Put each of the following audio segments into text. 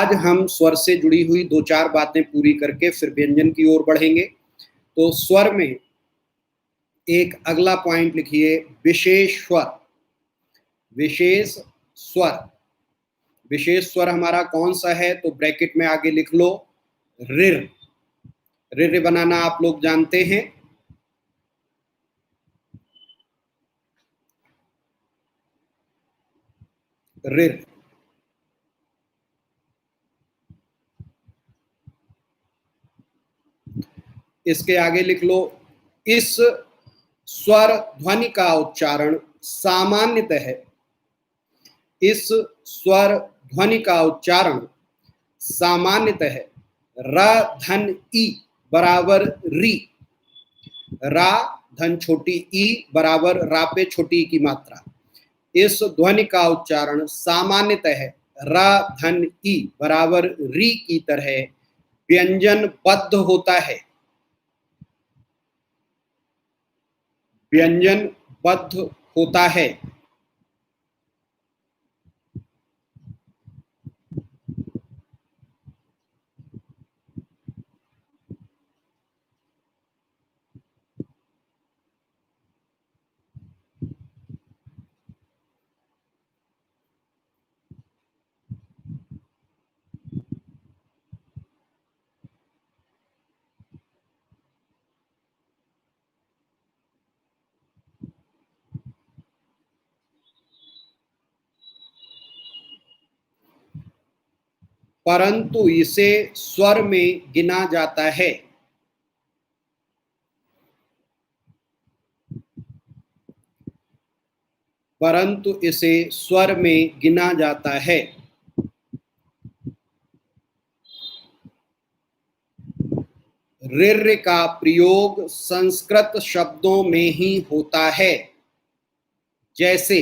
आज हम स्वर से जुड़ी हुई 2-4 बातें पूरी करके फिर व्यंजन की ओर बढ़ेंगे। तो स्वर में एक अगला पॉइंट लिखिए, विशेष स्वर। विशेष स्वर, विशेष स्वर हमारा कौन सा है? तो ब्रैकेट में आगे लिख लो रिर। रिर बनाना आप लोग जानते हैं। रिर। इसके आगे लिख लो, इस स्वर ध्वनि का उच्चारण सामान्यतः, इस स्वर ध्वनि का उच्चारण सामान्यतः र धन ई बराबर री, रा धन छोटी ई बराबर रा पे छोटी ई की मात्रा। इस ध्वनि का उच्चारण सामान्यतः र धन ई बराबर री की तरह व्यंजनबद्ध होता है। व्यंजनबद्ध होता है। परंतु इसे स्वर में गिना जाता है। परंतु इसे स्वर में गिना जाता है। रिर का प्रयोग संस्कृत शब्दों में ही होता है। जैसे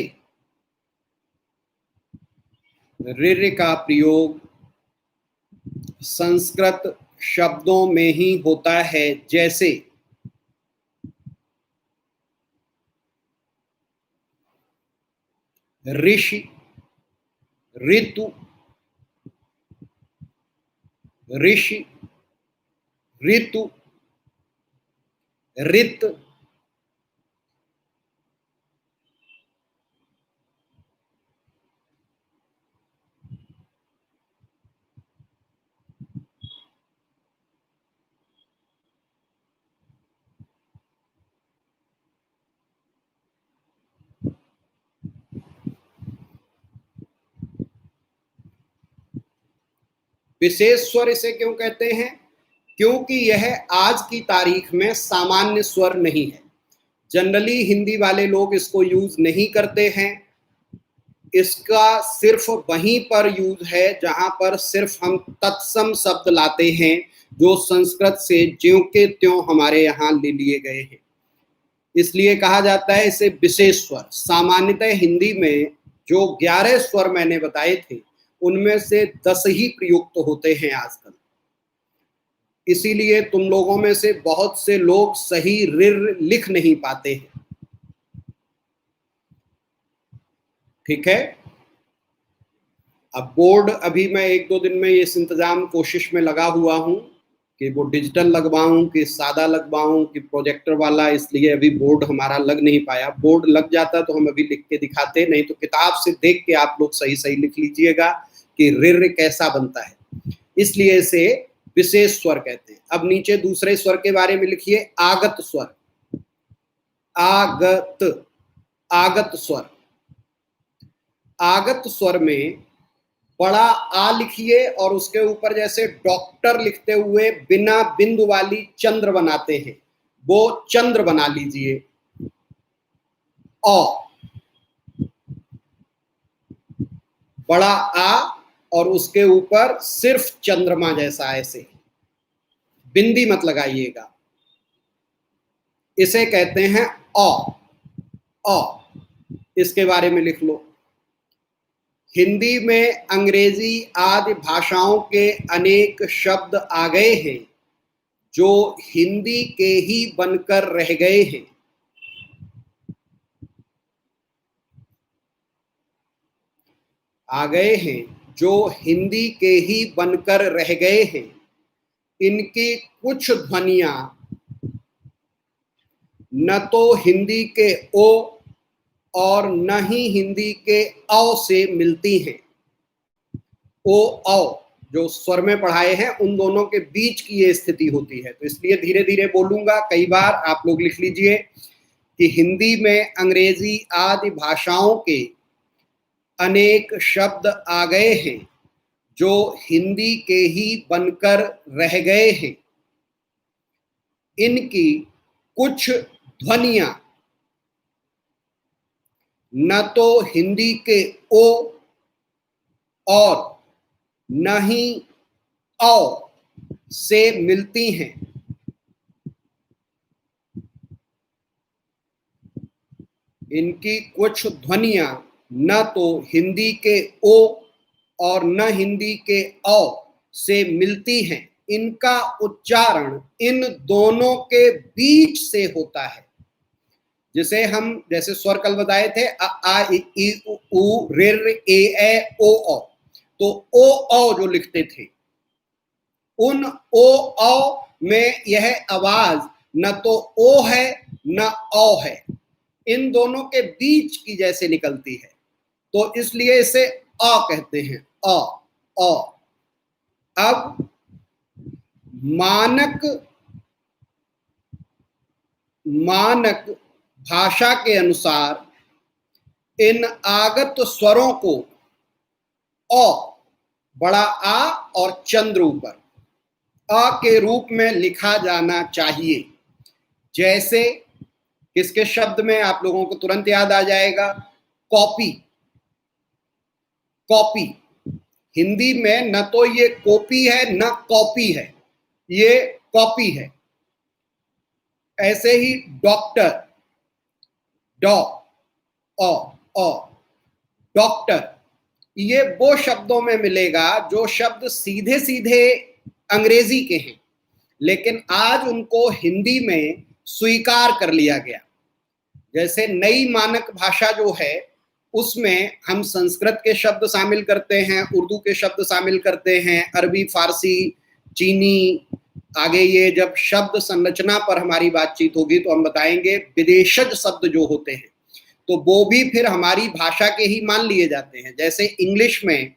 रिर का प्रयोग संस्कृत शब्दों में ही होता है, जैसे ऋषि, ऋतु, ऋषि, ऋतु, ऋत, विशेष स्वर इसे क्यों कहते हैं? क्योंकि यह आज की तारीख में सामान्य स्वर नहीं है। जनरली हिंदी वाले लोग इसको यूज नहीं करते हैं। इसका सिर्फ वहीं पर यूज है जहां पर सिर्फ हम तत्सम शब्द लाते हैं जो संस्कृत से ज्यों के त्यों हमारे यहाँ ले लिए गए हैं। इसलिए कहा जाता है इसे विशेष स्वर। सामान्यतः हिंदी में जो 11 स्वर मैंने बताए थे उनमें से 10 ही प्रयुक्त होते हैं आजकल। इसीलिए तुम लोगों में से बहुत से लोग सही रिर लिख नहीं पाते हैं। ठीक है। अब बोर्ड अभी मैं 1-2 दिन में इस इंतजाम कोशिश में लगा हुआ हूं कि वो डिजिटल लगवाऊं कि सादा लगवाऊं कि प्रोजेक्टर वाला, इसलिए अभी बोर्ड हमारा लग नहीं पाया। बोर्ड लग जाता तो हम अभी लिख के दिखाते, नहीं तो किताब से देख के आप लोग सही सही लिख लीजिएगा कि रिर कैसा बनता है। इसलिए इसे विशेष स्वर कहते हैं। अब नीचे दूसरे स्वर के बारे में लिखिए, आगत स्वर। आगत, आगत स्वर। आगत स्वर में बड़ा आ लिखिए और उसके ऊपर जैसे डॉक्टर लिखते हुए बिना बिंदु वाली चंद्र बनाते हैं, वो चंद्र बना लीजिए। औ, बड़ा आ और उसके ऊपर सिर्फ चंद्रमा जैसा ऐसे, बिंदी मत लगाइएगा। इसे कहते हैं औ। औ, इसके बारे में लिख लो। हिंदी में अंग्रेजी आदि भाषाओं के अनेक शब्द आ गए हैं जो हिंदी के ही बनकर रह गए हैं। आ गए हैं जो हिंदी के ही बनकर रह गए हैं, इनकी कुछ ध्वनियां न तो हिंदी के ओ और न ही हिंदी के औ से मिलती हैं। ओ औ जो स्वर में पढ़ाए हैं उन दोनों के बीच की ये स्थिति होती है। तो इसलिए धीरे धीरे बोलूंगा। कई बार आप लोग लिख लीजिए कि हिंदी में अंग्रेजी आदि भाषाओं के अनेक शब्द आ गए हैं जो हिंदी के ही बनकर रह गए हैं। इनकी कुछ ध्वनियां न तो हिंदी के ओ और न ही औ से मिलती हैं। इनकी कुछ ध्वनियां न तो हिंदी के ओ और न हिंदी के औ से मिलती हैं। इनका उच्चारण इन दोनों के बीच से होता है। जैसे स्वर कल बताए थे अ आ इ ई उ ऋ ए ऐ ओ औ, तो ओ औ जो लिखते थे उन ओ औ में यह आवाज न तो ओ है न औ है, इन दोनों के बीच की जैसे निकलती है, तो इसलिए इसे अ कहते हैं। अ अ अब मानक भाषा के अनुसार इन आगत स्वरों को अ बड़ा आ और चंद्र ऊपर अ के रूप में लिखा जाना चाहिए। जैसे किसके शब्द में आप लोगों को तुरंत याद आ जाएगा, कॉपी। कॉपी हिंदी में न तो ये कॉपी है न कॉपी है, ये कॉपी है। ऐसे ही डॉक्टर, डॉ अ अ डॉक्टर, ये वो शब्दों में मिलेगा जो शब्द सीधे सीधे अंग्रेजी के हैं, लेकिन आज उनको हिंदी में स्वीकार कर लिया गया। जैसे नई मानक भाषा जो है उसमें हम संस्कृत के शब्द शामिल करते हैं, उर्दू के शब्द शामिल करते हैं, अरबी, फारसी, चीनी। आगे ये जब शब्द संरचना पर हमारी बातचीत होगी तो हम बताएंगे विदेशज शब्द जो होते हैं तो वो भी फिर हमारी भाषा के ही मान लिए जाते हैं। जैसे इंग्लिश में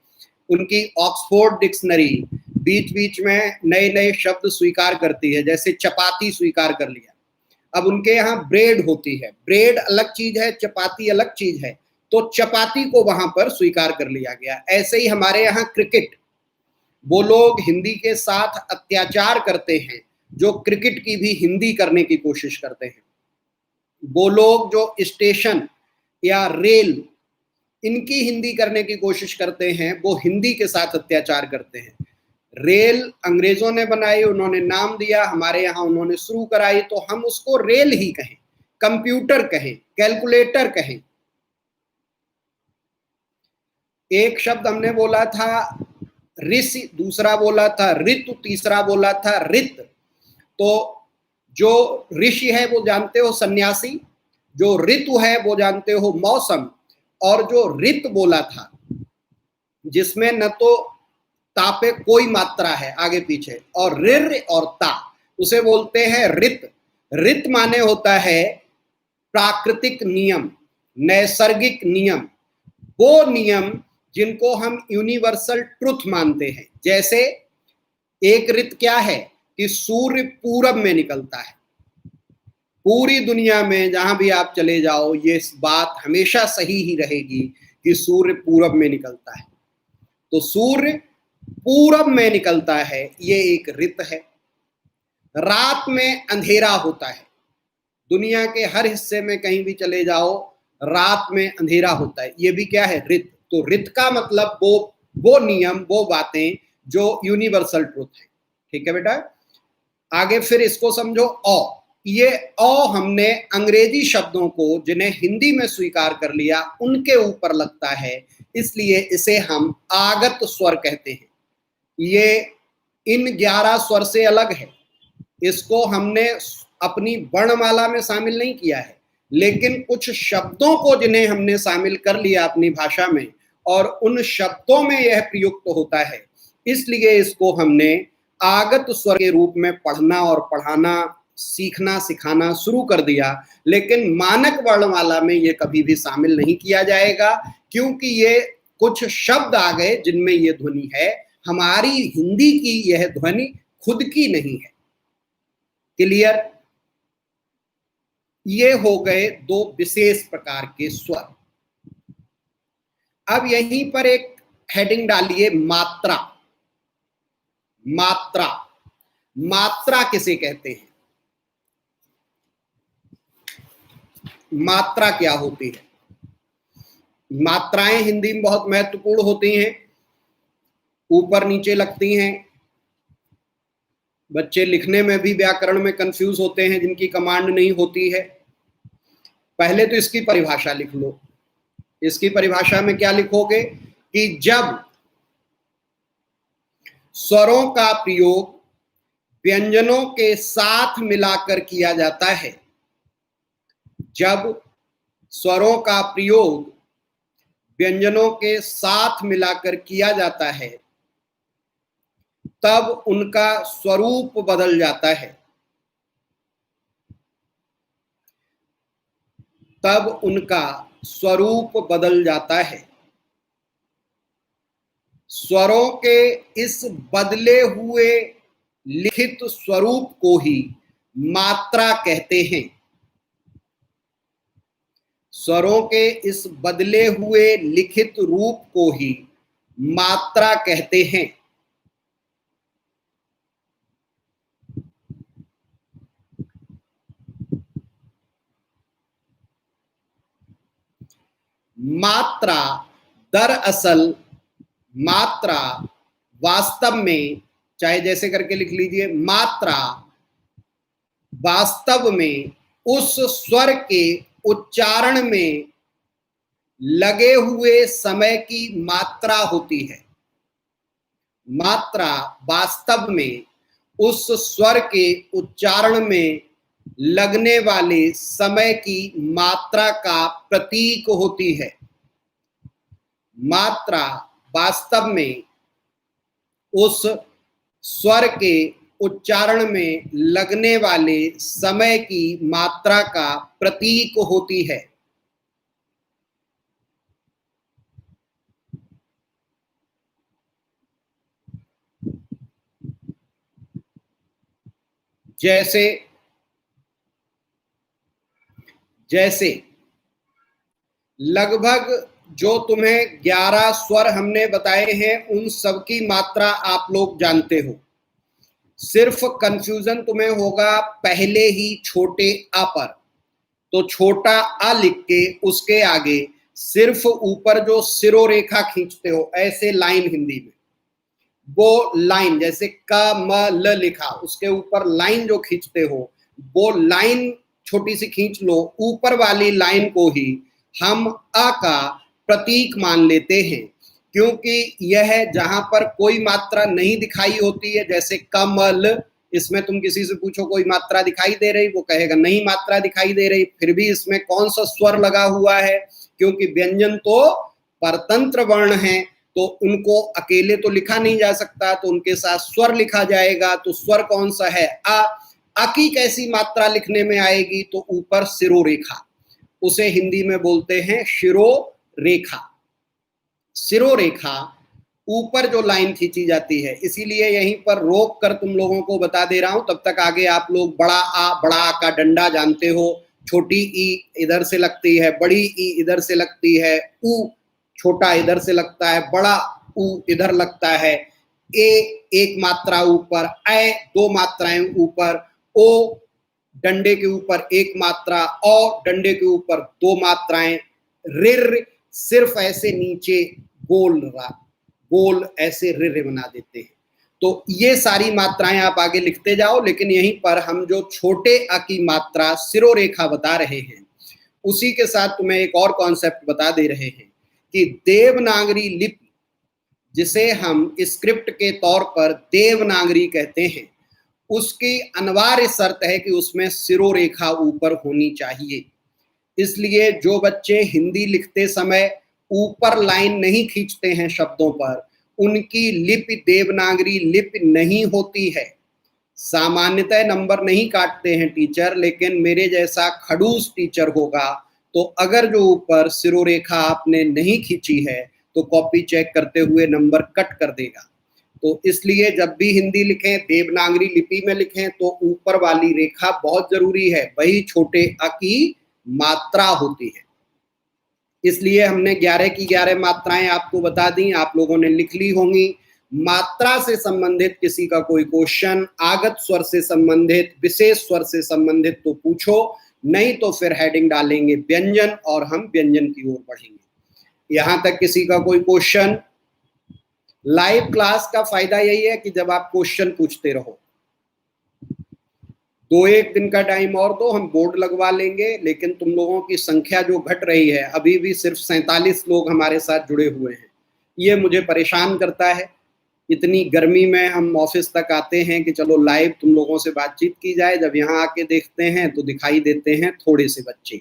उनकी ऑक्सफोर्ड डिक्शनरी बीच बीच में नए नए शब्द स्वीकार करती है, जैसे चपाती स्वीकार कर लिया। अब उनके यहाँ ब्रेड होती है, ब्रेड अलग चीज है, चपाती अलग चीज है, तो चपाती को वहां पर स्वीकार कर लिया गया। ऐसे ही हमारे यहाँ क्रिकेट, वो लोग हिंदी के साथ अत्याचार करते हैं जो क्रिकेट की भी हिंदी करने की कोशिश करते हैं। वो लोग जो स्टेशन या रेल इनकी हिंदी करने की कोशिश करते हैं वो हिंदी के साथ अत्याचार करते हैं। रेल अंग्रेजों ने बनाई, उन्होंने नाम दिया, हमारे यहाँ उन्होंने शुरू कराई, तो हम उसको रेल ही कहें, कंप्यूटर कहें, कैलकुलेटर कहें। एक शब्द हमने बोला था ऋषि, दूसरा बोला था ऋतु, तीसरा बोला था रित। तो जो ऋषि है वो जानते हो सन्यासी, जो ऋतु है वो जानते हो मौसम, और जो रित बोला था जिसमें न तो ता पे कोई मात्रा है आगे पीछे और रिर और ता, उसे बोलते हैं रित। रित माने होता है प्राकृतिक नियम, नैसर्गिक नियम, वो नियम जिनको हम यूनिवर्सल ट्रुथ मानते हैं। जैसे एक रित क्या है कि सूर्य पूरब में निकलता है। पूरी दुनिया में जहां भी आप चले जाओ ये बात हमेशा सही ही रहेगी कि सूर्य पूरब में निकलता है। तो सूर्य पूरब में निकलता है, ये एक रित है। रात में अंधेरा होता है, दुनिया के हर हिस्से में कहीं भी चले जाओ रात में अंधेरा होता है, ये भी क्या है, रित। तो रित का मतलब वो नियम, वो बातें जो यूनिवर्सल ट्रुथ है। ठीक है बेटा, आगे फिर इसको समझो। औ, ये औ हमने अंग्रेजी शब्दों को जिन्हें हिंदी में स्वीकार कर लिया उनके ऊपर लगता है, इसलिए इसे हम आगत स्वर कहते हैं। ये इन 11 स्वर से अलग है, इसको हमने अपनी वर्णमाला में शामिल नहीं किया है, लेकिन कुछ शब्दों को जिन्हें हमने शामिल कर लिया अपनी भाषा में और उन शब्दों में यह प्रयुक्त होता है, इसलिए इसको हमने आगत स्वर के रूप में पढ़ना और पढ़ाना, सीखना सिखाना शुरू कर दिया। लेकिन मानक वर्णमाला में ये कभी भी शामिल नहीं किया जाएगा, क्योंकि ये कुछ शब्द आ गए जिनमें ये ध्वनि है। हमारी हिंदी की यह ध्वनि खुद की नहीं है। क्लियर? ये हो गए दो विशेष प्रकार के स्वर। अब यहीं पर एक हेडिंग डालिए, मात्रा। मात्रा, मात्रा किसे कहते हैं? मात्रा क्या होती है? मात्राएं हिंदी में बहुत महत्वपूर्ण होती हैं, ऊपर नीचे लगती हैं। बच्चे लिखने में भी व्याकरण में कंफ्यूज होते हैं जिनकी कमांड नहीं होती है। पहले तो इसकी परिभाषा लिख लो। इसकी परिभाषा में क्या लिखोगे कि जब स्वरों का प्रयोग व्यंजनों के साथ मिलाकर किया जाता है, जब स्वरों का प्रयोग व्यंजनों के साथ मिलाकर किया जाता है, तब उनका स्वरूप बदल जाता है। तब उनका स्वरूप बदल जाता है। स्वरों के इस बदले हुए लिखित स्वरूप को ही मात्रा कहते हैं। स्वरों के इस बदले हुए लिखित रूप को ही मात्रा कहते हैं। मात्रा दरअसल, मात्रा वास्तव में, चाहे जैसे करके लिख लीजिए, मात्रा वास्तव में उस स्वर के उच्चारण में लगे हुए समय की मात्रा होती है। मात्रा वास्तव में उस स्वर के उच्चारण में लगने वाले समय की मात्रा का प्रतीक होती है। मात्रा वास्तव में उस स्वर के उच्चारण में लगने वाले समय की मात्रा का प्रतीक होती है। जैसे जैसे लगभग जो तुम्हें 11 स्वर हमने बताए हैं, उन सब की मात्रा आप लोग जानते हो। सिर्फ कंफ्यूजन तुम्हें होगा पहले ही छोटे आ पर। तो छोटा आ लिख के उसके आगे सिर्फ ऊपर जो सिरोरेखा खींचते हो, ऐसे लाइन हिंदी में, वो लाइन जैसे क म ल लिखा, उसके ऊपर लाइन जो खींचते हो, वो लाइन छोटी सी खींच लो। ऊपर वाली लाइन को ही हम अ का प्रतीक मान लेते हैं, क्योंकि यह जहां पर कोई मात्रा नहीं दिखाई होती है, जैसे कमल, इसमें तुम किसी से पूछो कोई मात्रा दिखाई दे रही, वो कहेगा नहीं मात्रा दिखाई दे रही। फिर भी इसमें कौन सा स्वर लगा हुआ है? क्योंकि व्यंजन तो परतंत्र वर्ण हैं, तो उनको अकेले तो लिखा नहीं जा सकता, तो उनके साथ स्वर लिखा जाएगा। तो स्वर कौन सा है? अ की कैसी मात्रा लिखने में आएगी? तो ऊपर सिरोरेखा, उसे हिंदी में बोलते हैं शिरोरेखा। सिरोरेखा ऊपर जो लाइन खींची जाती है, इसीलिए यहीं पर रोक कर तुम लोगों को बता दे रहा हूं। तब तक आगे आप लोग बड़ा आ का डंडा जानते हो। छोटी ई इधर से लगती है, बड़ी ई इधर से लगती है, ऊ छोटा इधर से लगता है, बड़ा ऊ इधर लगता है। ए एक मात्रा ऊपर, ऐ दो मात्राएं ऊपर, ओ डंडे के ऊपर एक मात्रा, और डंडे के ऊपर दो मात्राएं, रिर सिर्फ ऐसे नीचे गोल ऐसे रिर बना देते हैं। तो ये सारी मात्राएं आप आगे लिखते जाओ, लेकिन यहीं पर हम जो छोटे अ की मात्रा सिरोरेखा बता रहे हैं, उसी के साथ तुम्हें एक और कॉन्सेप्ट बता दे रहे हैं कि देवनागरी लिपि, जिसे हम स्क्रिप्ट के तौर पर देवनागरी कहते हैं, उसकी अनिवार्य शर्त है कि उसमें सिरोरेखा ऊपर होनी चाहिए। इसलिए जो बच्चे हिंदी लिखते समय ऊपर लाइन नहीं खींचते हैं शब्दों पर, उनकी लिपि देवनागरी लिपि नहीं होती है। सामान्यतः नंबर नहीं काटते हैं टीचर, लेकिन मेरे जैसा खड़ूस टीचर होगा तो अगर जो ऊपर सिरोरेखा आपने नहीं खींची है तो कॉपी चेक करते हुए नंबर कट कर देगा। तो इसलिए जब भी हिंदी लिखें, देवनागरी लिपि में लिखें, तो ऊपर वाली रेखा बहुत जरूरी है, वही छोटे अ की मात्रा होती है। इसलिए हमने 11 की 11 मात्राएं आपको बता दी, आप लोगों ने लिख ली होंगी। मात्रा से संबंधित किसी का कोई क्वेश्चन, आगत स्वर से संबंधित, विशेष स्वर से संबंधित तो पूछो, नहीं तो फिर हेडिंग डालेंगे व्यंजन और हम व्यंजन की ओर बढ़ेंगे। यहां तक किसी का कोई क्वेश्चन? लाइव क्लास का फायदा यही है कि जब आप क्वेश्चन पूछते रहो, 2-1 दिन का टाइम और दो, हम बोर्ड लगवा लेंगे। लेकिन तुम लोगों की संख्या जो घट रही है, अभी भी सिर्फ 47 लोग हमारे साथ जुड़े हुए हैं, ये मुझे परेशान करता है। इतनी गर्मी में हम ऑफिस तक आते हैं कि चलो लाइव तुम लोगों से बातचीत की जाए, जब यहाँ आके देखते हैं तो दिखाई देते हैं थोड़े से बच्चे,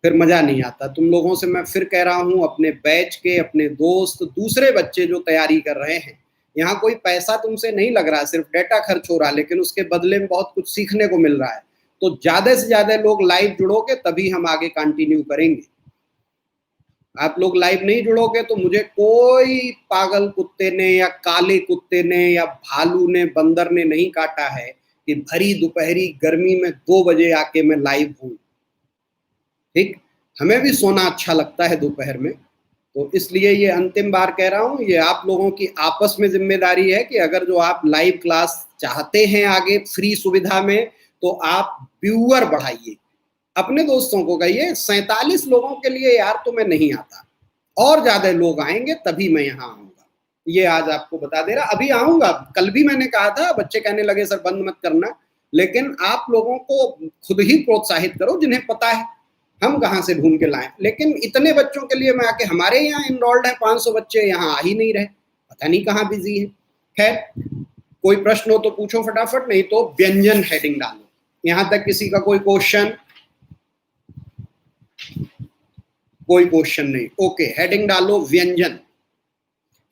फिर मजा नहीं आता। तुम लोगों से मैं फिर कह रहा हूँ, अपने बैच के, अपने दोस्त, दूसरे बच्चे जो तैयारी कर रहे हैं, यहाँ कोई पैसा तुमसे नहीं लग रहा, सिर्फ डेटा खर्च हो रहा, लेकिन उसके बदले में बहुत कुछ सीखने को मिल रहा है। तो ज्यादा से ज्यादा लोग लाइव जुड़ोगे तभी हम आगे कंटिन्यू करेंगे। आप लोग लाइव नहीं जुड़ोगे तो मुझे कोई पागल कुत्ते ने या काले कुत्ते ने या भालू ने, बंदर ने नहीं काटा है कि भरी दोपहरी गर्मी में 2 बजे आके मैं लाइव हूं। ठीक, हमें भी सोना अच्छा लगता है दोपहर में, तो इसलिए ये अंतिम बार कह रहा हूँ, ये आप लोगों की आपस में जिम्मेदारी है कि अगर जो आप लाइव क्लास चाहते हैं आगे फ्री सुविधा में, तो आप व्यूअर बढ़ाइए, अपने दोस्तों को कहिए 47 लोगों के लिए यार तो मैं नहीं आता, और ज्यादा लोग आएंगे तभी मैं यहाँ आऊंगा। ये आज आपको बता दे रहा, अभी आऊंगा। कल भी मैंने कहा था, बच्चे कहने लगे सर बंद मत करना, लेकिन आप लोगों को खुद ही प्रोत्साहित करो जिन्हें पता है, हम कहाँ से ढूंढ के लाएं। लेकिन इतने बच्चों के लिए मैं आके, हमारे यहाँ इनरोल्ड है 500 बच्चे, यहाँ आ ही नहीं रहे, पता नहीं कहाँ बिजी है। खैर, कोई प्रश्न हो तो पूछो फटाफट, नहीं तो व्यंजन हेडिंग डालो। यहाँ तक किसी का कोई क्वेश्चन? कोई क्वेश्चन नहीं, ओके। हेडिंग डालो व्यंजन,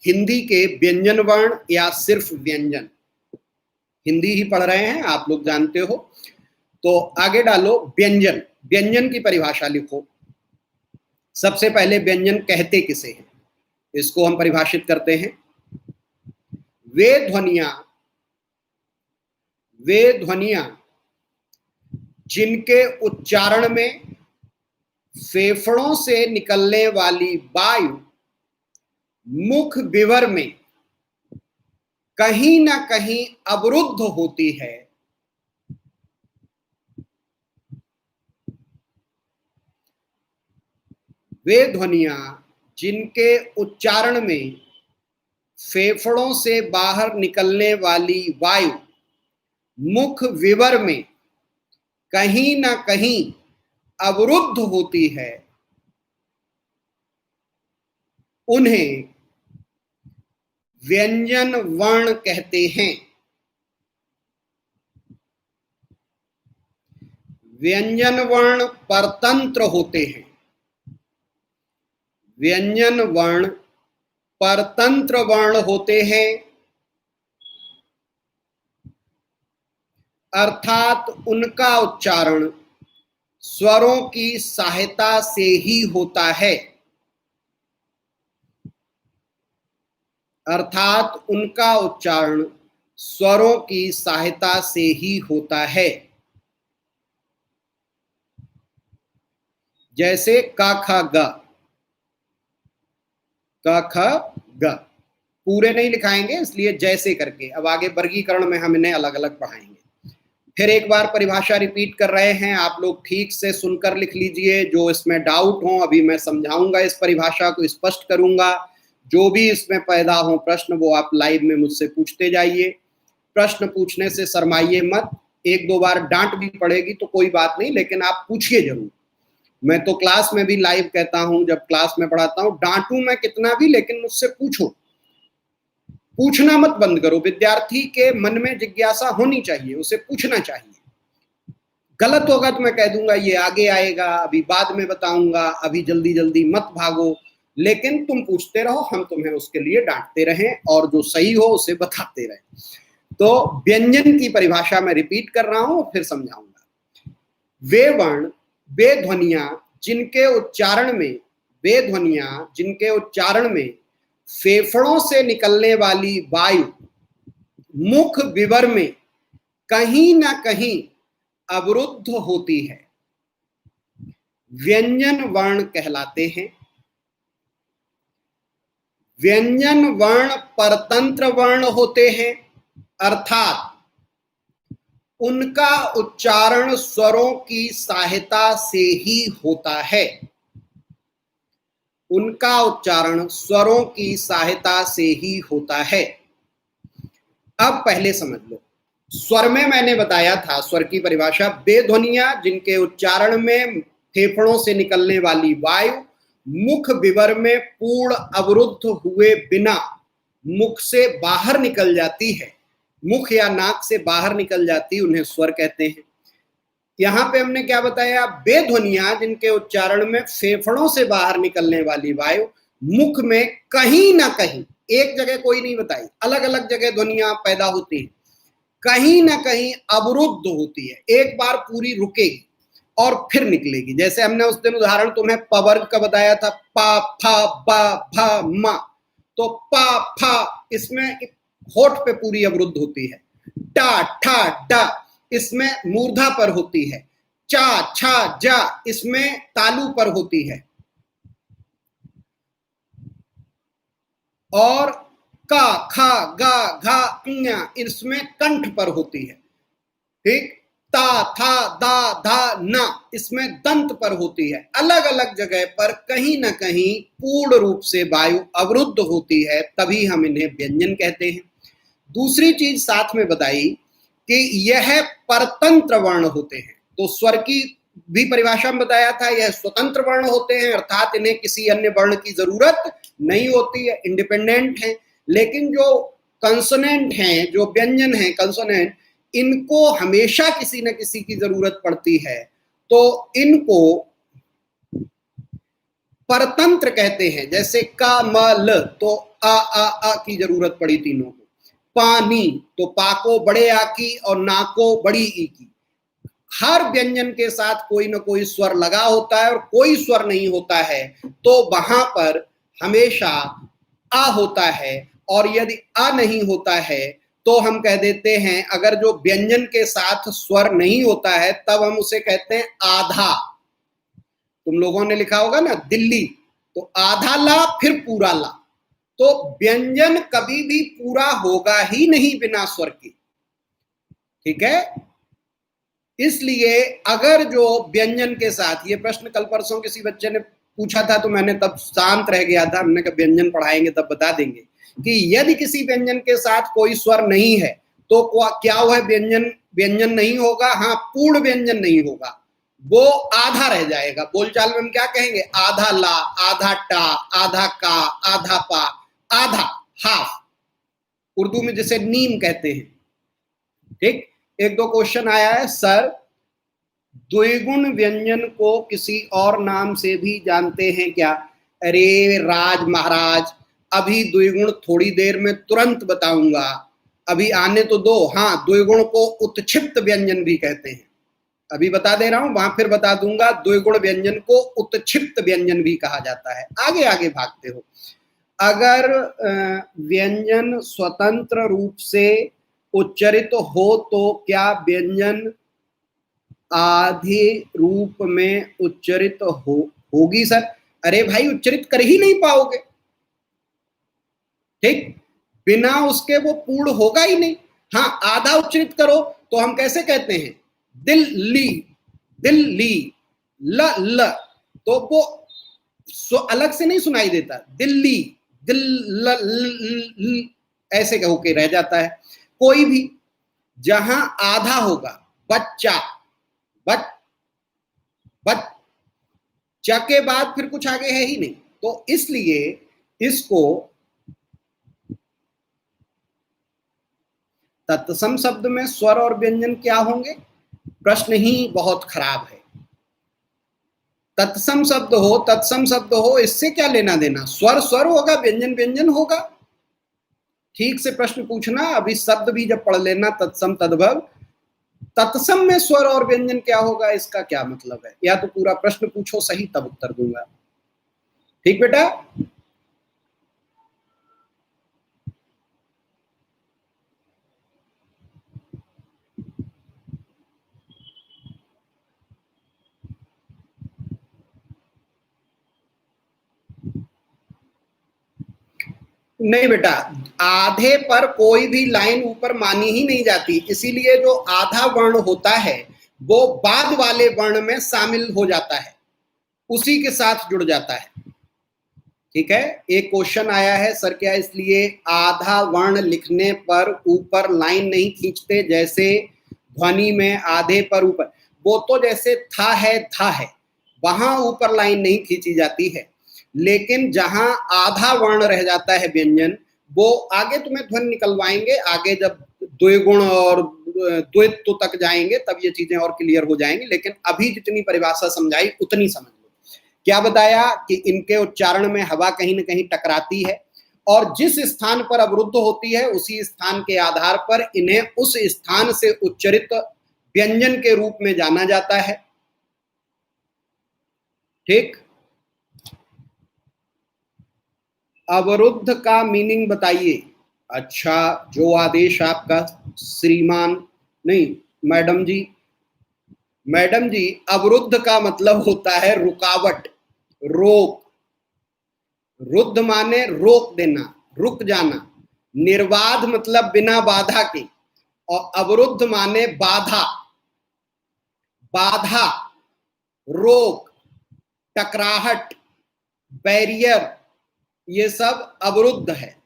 हिंदी के व्यंजन वर्ण या सिर्फ व्यंजन, हिंदी ही पढ़ रहे हैं आप लोग जानते हो, तो आगे डालो व्यंजन। व्यंजन की परिभाषा लिखो। सबसे पहले व्यंजन कहते किसे हैं, इसको हम परिभाषित करते हैं। वे ध्वनियां जिनके उच्चारण में फेफड़ों से निकलने वाली वायु मुख विवर में कहीं ना कहीं अवरुद्ध होती है, वे ध्वनियां जिनके उच्चारण में फेफड़ों से बाहर निकलने वाली वायु मुख विवर में कहीं ना कहीं अवरुद्ध होती है, उन्हें व्यंजन वर्ण कहते हैं। व्यंजन वर्ण परतंत्र होते हैं, व्यंजन वर्ण परतंत्र वर्ण होते हैं, अर्थात उनका उच्चारण स्वरों की सहायता से ही होता है, अर्थात उनका उच्चारण स्वरों की सहायता से ही होता है। जैसे क ख ग, क ख ग, पूरे नहीं लिखाएंगे इसलिए जैसे करके, अब आगे वर्गीकरण में हम इन्हें अलग अलग पढ़ाएंगे। फिर एक बार परिभाषा रिपीट कर रहे हैं, आप लोग ठीक से सुनकर लिख लीजिए। जो इसमें डाउट हो, अभी मैं समझाऊंगा, इस परिभाषा को स्पष्ट करूंगा। जो भी इसमें पैदा हो प्रश्न, वो आप लाइव में मुझसे पूछते जाइए। प्रश्न पूछने से शर्माइए मत, 1-2 बार डांट भी पड़ेगी तो कोई बात नहीं, लेकिन आप पूछिए जरूर। मैं तो क्लास में भी लाइव कहता हूं, जब क्लास में पढ़ाता हूं, डांटूं मैं कितना भी, लेकिन मुझसे पूछो, पूछना मत बंद करो। विद्यार्थी के मन में जिज्ञासा होनी चाहिए, उसे पूछना चाहिए। गलत होगा तो मैं कह दूंगा ये आगे आएगा, अभी बाद में बताऊंगा, अभी जल्दी जल्दी मत भागो। लेकिन तुम पूछते रहो, हम तुम्हें उसके लिए डांटते रहें और जो सही हो उसे बताते रहें। तो व्यंजन की परिभाषा मैं रिपीट कर रहा हूं, फिर समझाऊंगा। वे वर्ण, वे ध्वनियां जिनके उच्चारण में फेफड़ों से निकलने वाली वायु मुख विवर में कहीं ना कहीं अवरुद्ध होती है, व्यंजन वर्ण कहलाते हैं। व्यंजन वर्ण परतंत्र वर्ण होते हैं, अर्थात उनका उच्चारण स्वरों की सहायता से ही होता है। उनका उच्चारण स्वरों की सहायता से ही होता है। अब पहले समझ लो, स्वर में मैंने बताया था, स्वर की परिभाषा, वे ध्वनियां जिनके उच्चारण में फेफड़ों से निकलने वाली वायु मुख विवर में पूर्ण अवरुद्ध हुए बिना मुख से बाहर निकल जाती है, मुख या नाक से बाहर निकल जाती, उन्हें स्वर कहते हैं। यहां पे हमने क्या बताया, वे ध्वनियां जिनके उच्चारण में फेफड़ों से बाहर निकलने वाली वायु मुख में कहीं ना कहीं, एक जगह कोई नहीं बताई, अलग अलग जगह ध्वनियां पैदा होती है, कहीं ना कहीं अवरुद्ध होती है, एक बार पूरी रुकेगी और फिर निकलेगी। जैसे हमने उस दिन उदाहरण तुम्हें प वर्ग का बताया था, पा फा बा भा मा, तो पा फा इसमें होठ पे पूरी अवरुद्ध होती है, टा ठा डा इसमें मूर्धा पर होती है, चा छा जा इसमें तालु पर होती है, और का खा गा घा ञ इसमें कंठ पर होती है, ठीक। ता था दा धा ना इसमें दंत पर होती है। अलग अलग जगह पर कहीं ना कहीं पूर्ण रूप से वायु अवरुद्ध होती है, तभी हम इन्हें व्यंजन कहते हैं। दूसरी चीज साथ में बताई कि यह परतंत्र वर्ण होते हैं। तो स्वर की भी परिभाषा में बताया था, यह स्वतंत्र वर्ण होते हैं, अर्थात इन्हें किसी अन्य वर्ण की जरूरत नहीं होती है, इंडिपेंडेंट है। लेकिन जो कंसोनेंट हैं, जो व्यंजन हैं कंसोनेंट, इनको हमेशा किसी न किसी की जरूरत पड़ती है, तो इनको परतंत्र कहते हैं। जैसे का म ल, तो आ की जरूरत पड़ी तीनों को। पानी, तो पा को बड़े आ की और ना को बड़ी ई की। हर व्यंजन के साथ कोई ना कोई स्वर लगा होता है और कोई स्वर नहीं होता है, तो वहां पर हमेशा आ होता है। और यदि आ नहीं होता है तो हम कह देते हैं, अगर जो व्यंजन के साथ स्वर नहीं होता है तब हम उसे कहते हैं आधा। तुम लोगों ने लिखा होगा ना दिल्ली, तो आधा ला फिर पूरा ला। तो व्यंजन कभी भी पूरा होगा ही नहीं बिना स्वर के, ठीक है। इसलिए अगर जो व्यंजन के साथ, ये प्रश्न कल परसों किसी बच्चे ने पूछा था, तो मैंने तब शांत रह गया था, हमने कहा व्यंजन पढ़ाएंगे तब बता देंगे कि यदि किसी व्यंजन के साथ कोई स्वर नहीं है तो क्या वह व्यंजन नहीं होगा? हाँ, पूर्ण व्यंजन नहीं होगा, वो आधा रह जाएगा। बोलचाल में हम क्या कहेंगे? आधा ला, आधा टा, आधा का, आधा पा, आधा, हाफ, उर्दू में जिसे नीम कहते हैं, ठीक। एक दो क्वेश्चन आया है, सर द्विगुण व्यंजन को किसी और नाम से भी जानते हैं क्या? अरे राज महाराज, अभी द्विगुण थोड़ी देर में तुरंत बताऊंगा, अभी आने तो दो। हाँ, द्विगुण को उत्क्षिप्त व्यंजन भी कहते हैं, अभी बता दे रहा हूं, वहां फिर बता दूंगा। द्विगुण व्यंजन को उत्क्षिप्त व्यंजन भी कहा जाता है। आगे आगे भागते हो। अगर व्यंजन स्वतंत्र रूप से उच्चरित हो तो क्या व्यंजन आधे रूप में उच्चरित होगी सर? अरे भाई, उच्चरित कर ही नहीं पाओगे, ठीक, बिना उसके वो पूर्ण होगा ही नहीं। हाँ, आधा उच्चरित करो तो हम कैसे कहते हैं? दिल्ली, दिल्ली, ल ल, तो वो अलग से नहीं सुनाई देता, दिल्ली, दिल ल, ल, ल, ऐसे कहो के रह जाता है। कोई भी जहां आधा होगा, बच्चा, बच, बच, च के बाद फिर कुछ आगे है ही नहीं, तो इसलिए इसको तत्सम शब्द में स्वर और व्यंजन क्या होंगे? प्रश्न ही बहुत खराब है। तत्सम शब्द हो, इससे क्या लेना देना? स्वर स्वर होगा, व्यंजन व्यंजन होगा। ठीक से प्रश्न पूछना, अभी शब्द भी जब पढ़ लेना, तत्सम तद्भव। तत्सम में स्वर और व्यंजन क्या होगा, इसका क्या मतलब है? या तो पूरा प्रश्न पूछो सही, तब उत्तर दूंगा। ठीक बेटा? नहीं बेटा, आधे पर कोई भी लाइन ऊपर मानी ही नहीं जाती, इसीलिए जो आधा वर्ण होता है वो बाद वाले वर्ण में शामिल हो जाता है, उसी के साथ जुड़ जाता है। ठीक है, एक क्वेश्चन आया है, सर क्या इसलिए आधा वर्ण लिखने पर ऊपर लाइन नहीं खींचते, जैसे ध्वनि में आधे पर ऊपर? वो तो जैसे था है, वहां ऊपर लाइन नहीं खींची जाती है, लेकिन जहां आधा वर्ण रह जाता है व्यंजन, वो आगे तुम्हें ध्वनि निकलवाएंगे, आगे जब द्विगुण और द्वित्व तक जाएंगे तब ये चीजें और क्लियर हो जाएंगी, लेकिन अभी जितनी परिभाषा समझाई उतनी समझ लो। क्या बताया कि इनके उच्चारण में हवा कहीं न कहीं टकराती है, और जिस स्थान पर अवरुद्ध होती है उसी स्थान के आधार पर इन्हें उस स्थान से उच्चरित व्यंजन के रूप में जाना जाता है। ठीक, अवरुद्ध का मीनिंग बताइए। अच्छा, जो आदेश आपका श्रीमान, नहीं मैडम जी, मैडम जी, अवरुद्ध का मतलब होता है रुकावट, रोक। रुद्ध माने रोक देना, रुक जाना। निर्बाध मतलब बिना बाधा के, और अवरुद्ध माने बाधा, बाधा, रोक, टकराहट, बैरियर, ये सब अवरुद्ध है।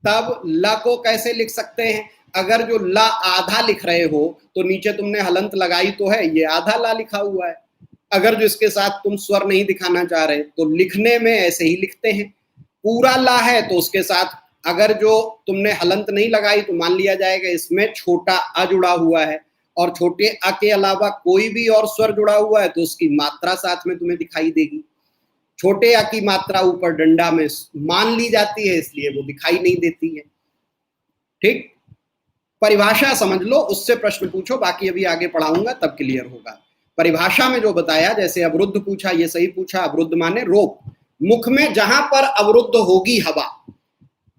तब ल को कैसे लिख सकते हैं? अगर जो ला आधा लिख रहे हो तो नीचे तुमने हलंत लगाई तो है, ये आधा ला लिखा हुआ है। अगर जो इसके साथ तुम स्वर नहीं दिखाना चाह रहे तो लिखने में ऐसे ही लिखते हैं। पूरा ला है तो उसके साथ अगर जो तुमने हलंत नहीं लगाई तो मान लिया जाएगा इसमें छोटा अ जुड़ा हुआ है, और छोटे अ के अलावा कोई भी और स्वर जुड़ा हुआ है तो उसकी मात्रा साथ में तुम्हें दिखाई देगी। छोटे अ की मात्रा ऊपर डंडा में मान ली जाती है, इसलिए वो दिखाई नहीं देती है। ठीक, परिभाषा समझ लो, उससे प्रश्न पूछो, बाकी अभी आगे पढ़ाऊंगा तब क्लियर होगा। परिभाषा में जो बताया, जैसे अवरुद्ध पूछा, ये सही पूछा, अवरुद्ध माने रोक। मुख में जहां पर अवरुद्ध होगी हवा,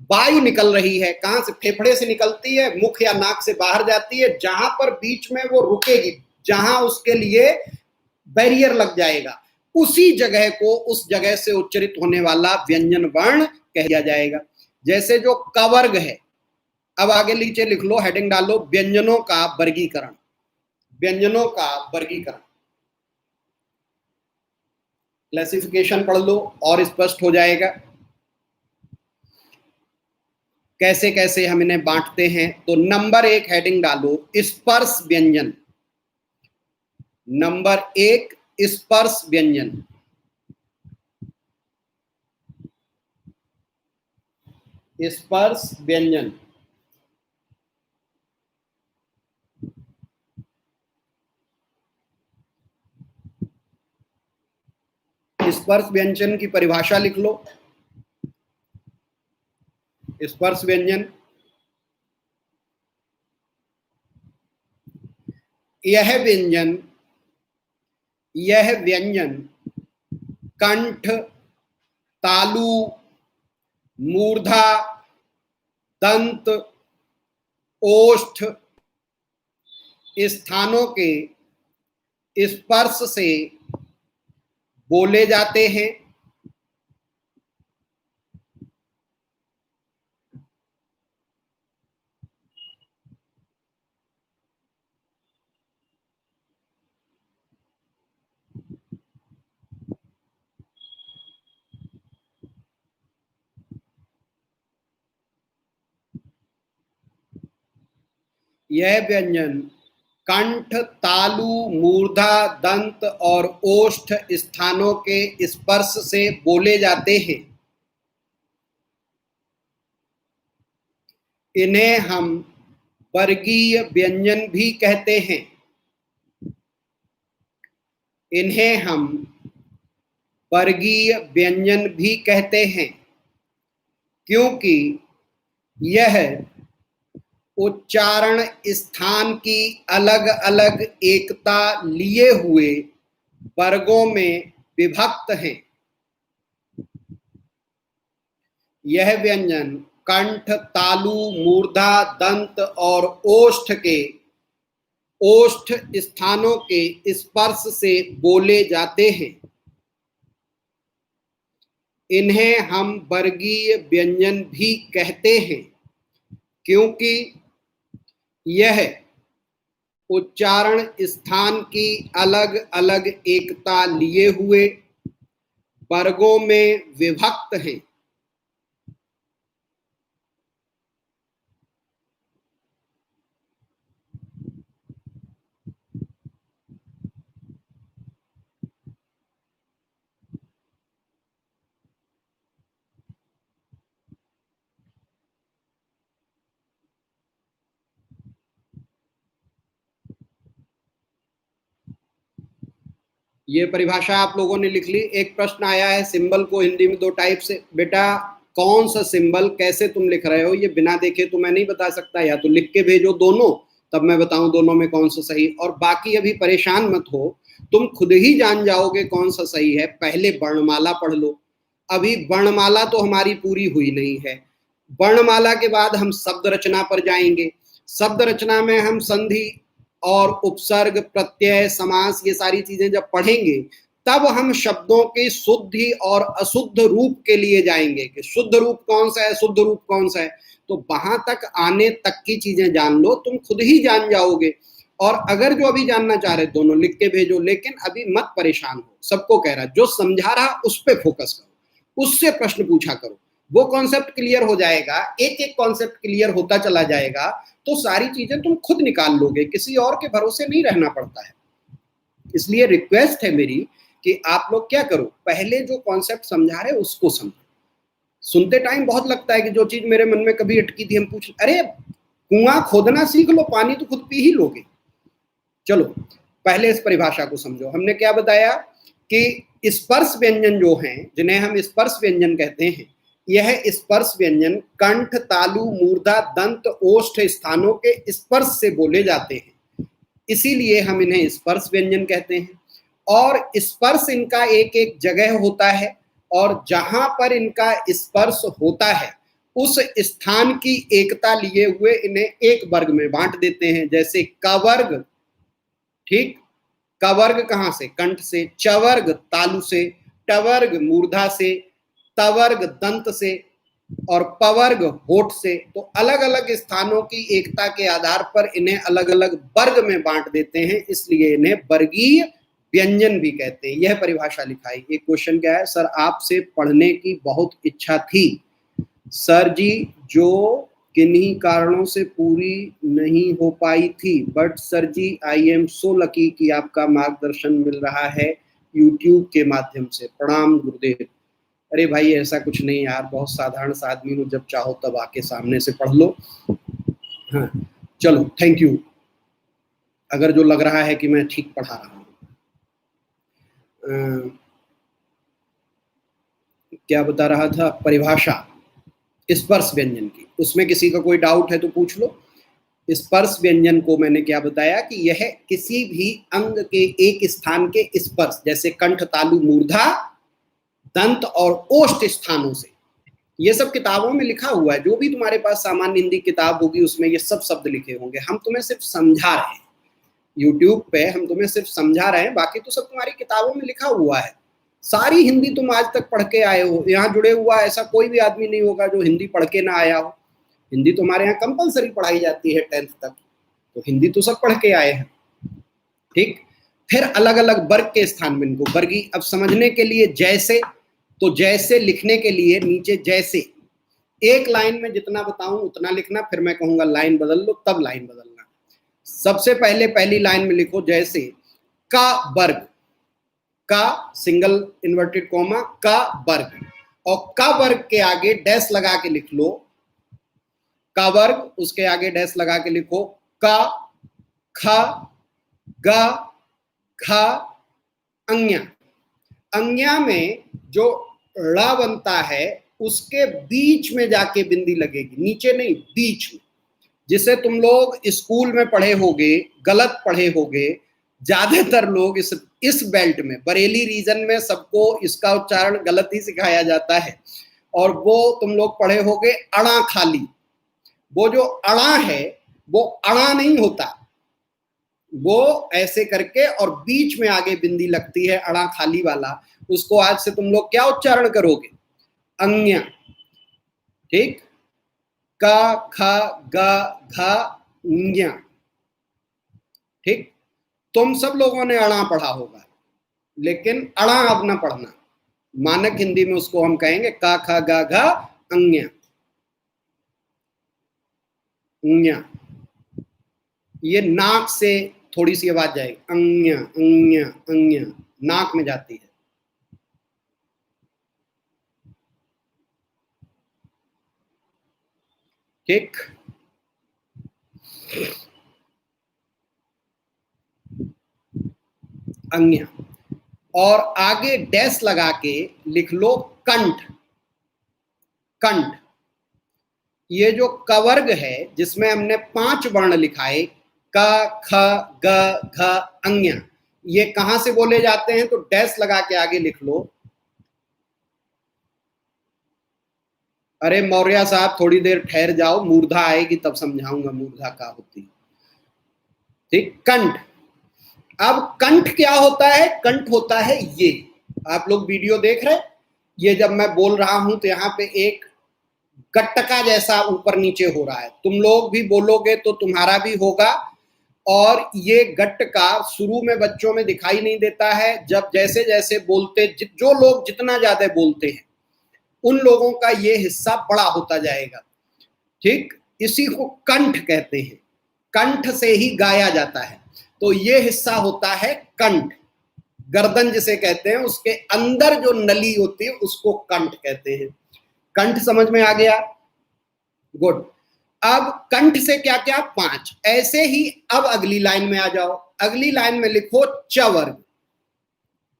वायु निकल रही है, कहां से? फेफड़े से निकलती है, मुख या नाक से बाहर जाती है, जहां पर बीच में वो रुकेगी, जहां उसके लिए बैरियर लग जाएगा, उसी जगह को उस जगह से उच्चरित होने वाला व्यंजन वर्ण कह दिया जाएगा। जैसे जो कवर्ग है, अब आगे नीचे लिख लो, हेडिंग डालो, व्यंजनों का वर्गीकरण। व्यंजनों का वर्गीकरण, क्लासिफिकेशन पढ़ लो और स्पष्ट हो जाएगा कैसे कैसे हम इन्हें बांटते हैं। तो नंबर 1 हेडिंग डालो, स्पर्श व्यंजन। नंबर 1 स्पर्श व्यंजन। स्पर्श व्यंजन, स्पर्श व्यंजन की परिभाषा लिख लो। स्पर्श व्यंजन, यह व्यंजन कंठ, तालु, मूर्धा, दंत, ओष्ठ स्थानों के स्पर्श से बोले जाते हैं। यह व्यंजन कंठ, तालु, मूर्धा, दंत और ओष्ठ स्थानों के स्पर्श से बोले जाते हैं। इन्हें हम वर्गीय व्यंजन भी कहते हैं। इन्हें हम वर्गीय व्यंजन भी कहते हैं, क्योंकि यह उच्चारण स्थान की अलग अलग एकता लिए हुए वर्गों में विभक्त हैं। यह व्यंजन कंठ, तालु, मूर्धा, दंत और ओष्ठ के ओष्ठ स्थानों के स्पर्श से बोले जाते हैं। इन्हें हम वर्गीय व्यंजन भी कहते हैं, क्योंकि यह उच्चारण स्थान की अलग अलग एकता लिए हुए वर्गों में विभक्त हैं। ये परिभाषा आप लोगों ने लिख ली। एक प्रश्न आया है सिंबल को हिंदी में दो टाइप से। बेटा कौन सा सिंबल कैसे तुम लिख रहे हो, ये बिना देखे तो मैं नहीं बता सकता, या तो लिख के भेजो दोनों, तब मैं बताऊं दोनों में कौन सा सही। और बाकी अभी परेशान मत हो, तुम खुद ही जान जाओगे कौन सा सही है। पहले वर्णमाला पढ़ लो। अभी वर्णमाला तो हमारी पूरी हुई नहीं है। वर्णमाला के बाद हम शब्द रचना पर जाएंगे। शब्द रचना में हम संधि और उपसर्ग, प्रत्यय, समास, ये सारी चीजें जब पढ़ेंगे तब हम शब्दों के शुद्ध और अशुद्ध रूप के लिए जाएंगे कि शुद्ध रूप कौन सा है, शुद्ध रूप कौन सा है। तो वहां तक आने तक की चीजें जान लो, तुम खुद ही जान जाओगे। और अगर जो अभी जानना चाह रहे दोनों लिख के भेजो, लेकिन अभी मत परेशान हो। सबको कह रहा जो समझा रहा उस पर फोकस करो, उससे प्रश्न पूछा करो, वो कॉन्सेप्ट क्लियर हो जाएगा। एक एक कॉन्सेप्ट क्लियर होता चला जाएगा तो सारी चीजें तुम खुद निकाल लोगे, किसी और के भरोसे नहीं रहना पड़ता है। इसलिए रिक्वेस्ट है मेरी कि आप लोग क्या करो, पहले जो कॉन्सेप्ट समझा रहे उसको समझो। सुनते टाइम बहुत लगता है कि जो चीज मेरे मन में कभी अटकी थी हम पूछ, अरे कुआं खोदना सीख लो, पानी तो खुद पी ही लोगे। चलो पहले इस परिभाषा को समझो। हमने क्या बताया कि स्पर्श व्यंजन जो हैं, जिन्हें हम स्पर्श व्यंजन कहते हैं, यह स्पर्श व्यंजन कंठ, तालु, मूर्धा, दंत, ओष्ठ स्थानों के स्पर्श से बोले जाते हैं, इसीलिए हम इन्हें स्पर्श व्यंजन कहते हैं। और स्पर्श इनका एक एक जगह होता है, और जहां पर इनका स्पर्श होता है उस स्थान की एकता लिए हुए इन्हें एक वर्ग में बांट देते हैं। जैसे कवर्ग, ठीक, कवर्ग कहां से, कंठ से, चवर्ग तालु से, टवर्ग मूर्धा से, तवर्ग दंत से, और पवर्ग होठ से। तो अलग अलग स्थानों की एकता के आधार पर इन्हें अलग अलग वर्ग में बांट देते हैं, इसलिए इन्हें वर्गीय व्यंजन भी कहते हैं। यह परिभाषा लिखाई। एक क्वेश्चन क्या है, सर आपसे पढ़ने की बहुत इच्छा थी सर जी, जो किन्हीं कारणों से पूरी नहीं हो पाई थी, but sir ji I am so lucky कि आपका मार्गदर्शन मिल रहा है यूट्यूब के माध्यम से। प्रणाम गुरुदेव। अरे भाई ऐसा कुछ नहीं यार, बहुत साधारण सा आदमी हूँ, जब चाहो तब आके सामने से पढ़ लो। हाँ चलो थैंक यू, अगर जो लग रहा है कि मैं ठीक पढ़ा रहा हूँ। क्या बता रहा था, परिभाषा स्पर्श व्यंजन की, उसमें किसी का कोई डाउट है तो पूछ लो। स्पर्श व्यंजन को मैंने क्या बताया कि यह किसी भी अंग के एक स्थान के स्पर्श, जैसे कंठ, तालु, मूर्धा, दंत और ओष्ठ स्थानों से। ये सब किताबों में लिखा हुआ है, जो भी तुम्हारे पास सामान्य हिंदी किताब होगी उसमें ये सब शब्द लिखे होंगे। हम तुम्हें सिर्फ समझा रहे हैं, यूट्यूब पे हम तुम्हें सिर्फ समझा रहे हैं, बाकी तो सब तुम्हारी किताबों में लिखा हुआ है। सारी हिंदी तुम आज तक पढ़ के आए हो, यहाँ जुड़े हुआ ऐसा कोई भी आदमी नहीं होगा जो हिंदी पढ़ के ना आया हो। हिंदी तो हमारे यहाँ कंपलसरी पढ़ाई जाती है 10th तक, तो हिंदी तो सब पढ़ के आए हैं। ठीक, फिर अलग अलग वर्ग के स्थान में इनको वर्गी, अब समझने के लिए जैसे, तो जैसे लिखने के लिए नीचे जैसे, एक लाइन में जितना बताऊं उतना लिखना, फिर मैं कहूंगा लाइन बदल लो तब लाइन बदलना। सबसे पहले पहली लाइन में लिखो जैसे का वर्ग, का सिंगल इन्वर्टेड कॉमा, का वर्ग, और का वर्ग के आगे डैश लगा के लिख लो, का वर्ग, उसके आगे डैश लगा के लिखो का, ख, ग, घ, अंग्या। अंग्या में जो ड़ बनता है उसके बीच में जाके बिंदी लगेगी, नीचे नहीं, बीच में, जिसे तुम लोग स्कूल में पढ़े होगे, गलत पढ़े होगे। ज्यादातर लोग इस बेल्ट में, बरेली रीजन में सबको इसका उच्चारण गलत ही सिखाया जाता है, और वो तुम लोग पढ़े होगे अड़ा खाली। वो जो अड़ा है वो अड़ा नहीं होता, वो ऐसे करके और बीच में आगे बिंदी लगती है, अड़ा खाली वाला। उसको आज से तुम लोग क्या उच्चारण करोगे? अंग्या। ठीक, क ख ग घ ञ। ठीक, तुम सब लोगों ने अड़ा पढ़ा होगा, लेकिन अड़ा अब ना पढ़ना। मानक हिंदी में उसको हम कहेंगे क ख ग घ अंग्या। अंग्या, ये नाक से थोड़ी सी आवाज जाएगी, अंग्या अंग्या अंग्या, नाक में जाती है। ठीक, अंग्या। और आगे डैश लगा के लिख लो कंठ। कंठ, ये जो कवर्ग है जिसमें हमने 5 वर्ण लिखाए, क ख ग घ अंग्या, ये कहां से बोले जाते हैं? तो डैश लगा के आगे लिख लो। अरे मौर्य साहब थोड़ी देर ठहर जाओ, मूर्धा आएगी तब समझाऊंगा मूर्धा क्या होती है। ठीक, कंठ। अब कंठ क्या होता है? कंठ होता है ये, आप लोग वीडियो देख रहे, ये जब मैं बोल रहा हूं तो यहाँ पे एक गट्टका जैसा ऊपर नीचे हो रहा है। तुम लोग भी बोलोगे तो तुम्हारा भी होगा। और ये गट्टका शुरू में बच्चों में दिखाई नहीं देता है, जब जैसे जैसे बोलते, जो लोग जितना ज्यादा बोलते हैं उन लोगों का ये हिस्सा बड़ा होता जाएगा। ठीक, इसी को कंठ कहते हैं, कंठ से ही गाया जाता है। तो ये हिस्सा होता है कंठ, गर्दन जिसे कहते हैं, उसके अंदर जो नली होती है उसको कंठ कहते हैं। कंठ समझ में आ गया? गुड। अब कंठ से क्या क्या? 5। ऐसे ही अब अगली लाइन में आ जाओ। अगली लाइन में लिखो च वर्ग।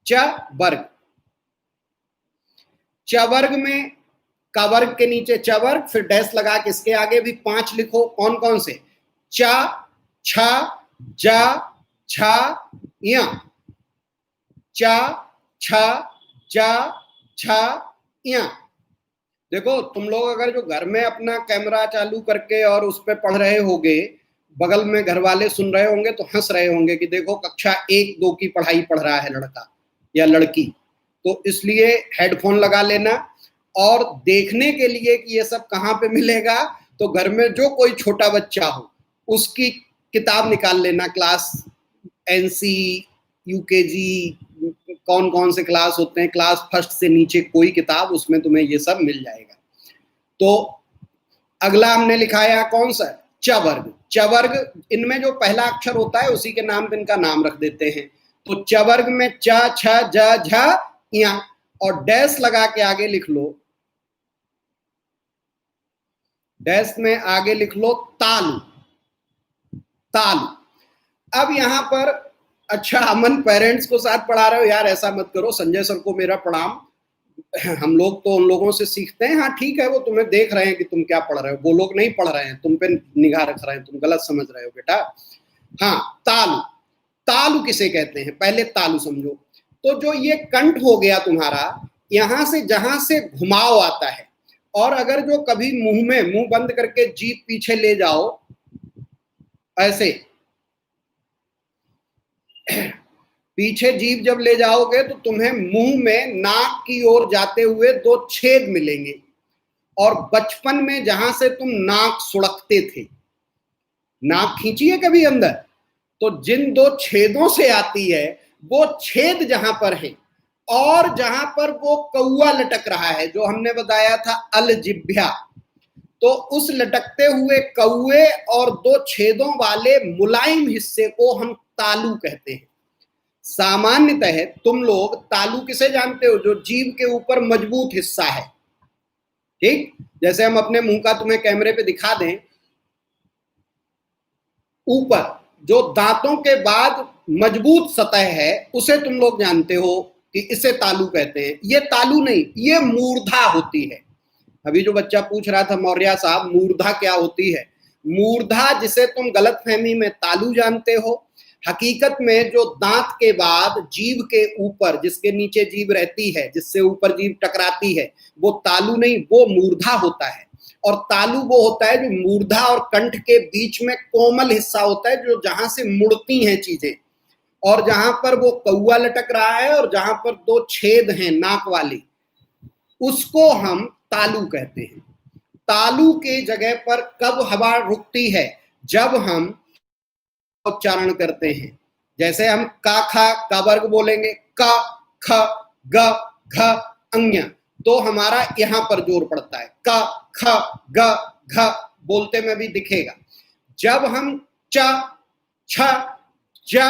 च वर्ग, च वर्ग में का वर्ग के नीचे च वर्ग, फिर डैश लगा के इसके आगे भी 5 लिखो। कौन कौन से? च, छ, ज, छ, य। च, छ, ज, छ, य। देखो तुम लोग अगर जो घर में अपना कैमरा चालू करके और उस पर पढ़ रहे होगे, बगल में घर वाले सुन रहे होंगे तो हंस रहे होंगे कि देखो कक्षा 1-2 की पढ़ाई पढ़ रहा है लड़का या लड़की। तो इसलिए हेडफोन लगा लेना, और देखने के लिए कि ये सब कहाँ पे मिलेगा, तो घर में जो कोई छोटा बच्चा हो उसकी किताब निकाल लेना, क्लास एनसी, यूकेजी, कौन कौन से क्लास होते हैं, क्लास फर्स्ट से नीचे कोई किताब, उसमें तुम्हें ये सब मिल जाएगा। तो अगला हमने लिखाया कौन सा? च वर्ग। च वर्ग, इनमें जो पहला अक्षर होता है उसी के नाम पे इनका नाम रख देते हैं। तो च वर्ग में च, छ, ज, झ, य, और डैश लगा के आगे लिख लो, डैश में आगे लिख लो तालु। तालु। अब यहां पर, अच्छा अमन पेरेंट्स को साथ पढ़ा रहे हो यार, ऐसा मत करो। संजय सर को मेरा प्रणाम, हम लोग तो उन लोगों से सीखते हैं। हाँ ठीक है, वो तुम्हें देख रहे हैं कि तुम क्या पढ़ रहे हो, वो लोग नहीं पढ़ रहे हैं, तुम पे निगाह रख रहे हैं, तुम गलत समझ रहे हो बेटा। हाँ, तालु। तालु किसे कहते हैं पहले तालु समझो। तो जो ये कंठ हो गया तुम्हारा, यहां से जहां से घुमाव आता है, और अगर जो कभी मुंह में, मुंह बंद करके जीभ पीछे ले जाओ ऐसे, पीछे जीभ जब ले जाओगे तो तुम्हें मुंह में नाक की ओर जाते हुए 2 छेद मिलेंगे। और बचपन में जहां से तुम नाक सुड़कते थे, नाक खींचिए कभी अंदर, तो जिन 2 छेदों से आती है, वो छेद जहां पर है, और जहां पर वो कौआ लटक रहा है जो हमने बताया था अलजिभ्या, तो उस लटकते हुए कौए और 2 छेदों वाले मुलायम हिस्से को हम तालु कहते हैं। सामान्यतः तुम लोग तालु किसे जानते हो? जो जीभ के ऊपर मजबूत हिस्सा है। ठीक, जैसे हम अपने मुंह का तुम्हें कैमरे पे दिखा दें, ऊपर जो दांतों के बाद मजबूत सतह है उसे तुम लोग जानते हो कि इसे तालु कहते हैं। ये तालु नहीं, ये मूर्धा होती है। अभी जो बच्चा पूछ रहा था मौर्य साहब मूर्धा क्या होती है, मूर्धा जिसे तुम गलतफहमी में तालु जानते हो, हकीकत में जो दांत के बाद जीभ के ऊपर, जिसके नीचे जीभ रहती है, जिससे ऊपर जीभ टकराती है, वो तालु नहीं, वो मूर्धा होता है। और तालु वो होता है जो मूर्धा और कंठ के बीच में कोमल हिस्सा होता है, जो जहां से मुड़ती हैं चीजें, और जहां पर वो कौवा लटक रहा है और जहां पर दो छेद हैं नाक वाली, उसको हम तालु कहते हैं। तालु के जगह पर कब हवा रुकती है, जब हम उच्चारण करते हैं। जैसे हम का खा का वर्ग बोलेंगे, क ख ग घ अंग्य, तो हमारा यहां पर जोर पड़ता है। क ख ग घ बोलते में भी दिखेगा। जब हम च छ ज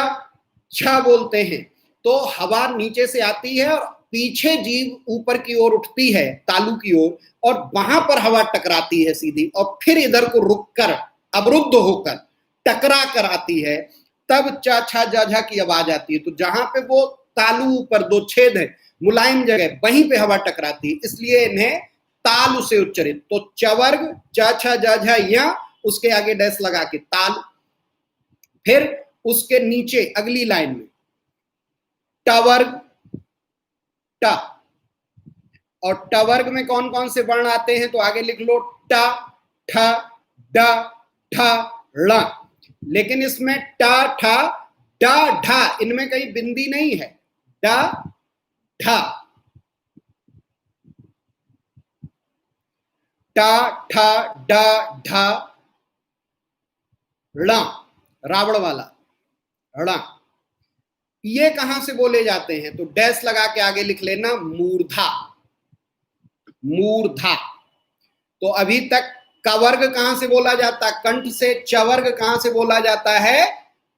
छ बोलते हैं तो हवा नीचे से आती है और पीछे जीभ ऊपर की ओर उठती है तालु की ओर, और वहां पर हवा टकराती है सीधी, और फिर इधर को रुककर अवरुद्ध होकर टकरा कर आती है, तब चा छा जा झा की आवाज आती है। तो जहां पे वो तालु ऊपर दो छेद है, मुलायम जगह, वहीं पे हवा टकराती है, इसलिए इन्हें तालु से उच्चरित। तो चवर्ग चा छा जा झा, या उसके आगे डैश लगा के ताल। फिर उसके नीचे अगली लाइन में टवर्ग ट, और टवर्ग में कौन कौन से वर्ण आते हैं तो आगे लिख लो ट ठ ड ठ ळ। लेकिन इसमें ट ठ ड ढ इनमें कहीं बिंदी नहीं है। ड ढ ट ठ ड ढ ळ, रावण वाला ळ। ये कहां से बोले जाते हैं तो डैश लगा के आगे लिख लेना मूर्धा। मूर्धा। तो अभी तक कवर्ग कहां से बोला जाता है, कंठ से। चवर्ग कहां से बोला जाता है,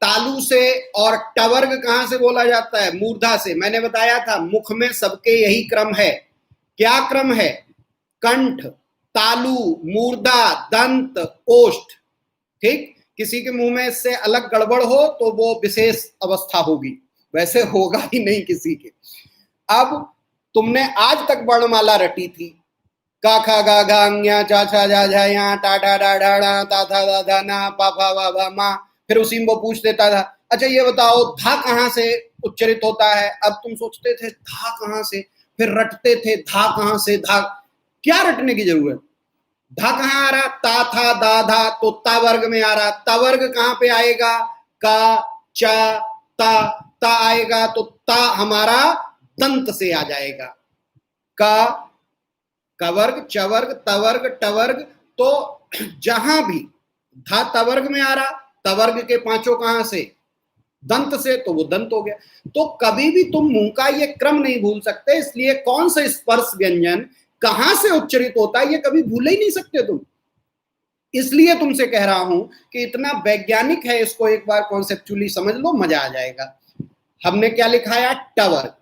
तालु से। और टवर्ग कहां से बोला जाता है, मूर्धा से। मैंने बताया था मुख में सबके यही क्रम है। क्या क्रम है, कंठ, तालु, मूर्धा, दंत, ओष्ठ। ठीक, किसी के मुंह में इससे अलग गड़बड़ हो तो वो विशेष अवस्था होगी, वैसे होगा ही नहीं किसी के। अब तुमने आज तक वर्णमाला रटी थी, का खा गा घा अंग्या चा छा जा झा या टा टा डा डा डा ता था दा धा ना पा फा वा भा मा। फिर उसी में वो पूछ देता था, अच्छा ये बताओ धा कहां से उच्चरित होता है। अब तुम सोचते थे धा कहां से, फिर रटते थे धा कहां से। धा क्या रटने की जरूरत, धा कहां आ रहा, ता था दा धा, तो ता वर्ग में आ रहा। ता वर्ग कहां पे आएगा, का चा ता, ता आएगा तो ता हमारा दंत से आ जाएगा। का कवर्ग, चवर्ग, तवर्ग, टवर्ग। तो जहां भी धा तवर्ग में आ रहा, तवर्ग के पांचों कहां से, दंत से, तो वो दंत हो गया। तो कभी भी तुम मुंह का ये क्रम नहीं भूल सकते, इसलिए कौन सा स्पर्श व्यंजन कहां से उच्चरित होता है ये कभी भूल ही नहीं सकते तुम। इसलिए तुमसे कह रहा हूं कि इतना वैज्ञानिक है, इसको एक बार कॉन्सेप्चुअली समझ लो, मजा आ जाएगा। हमने क्या लिखाया, टवर्ग।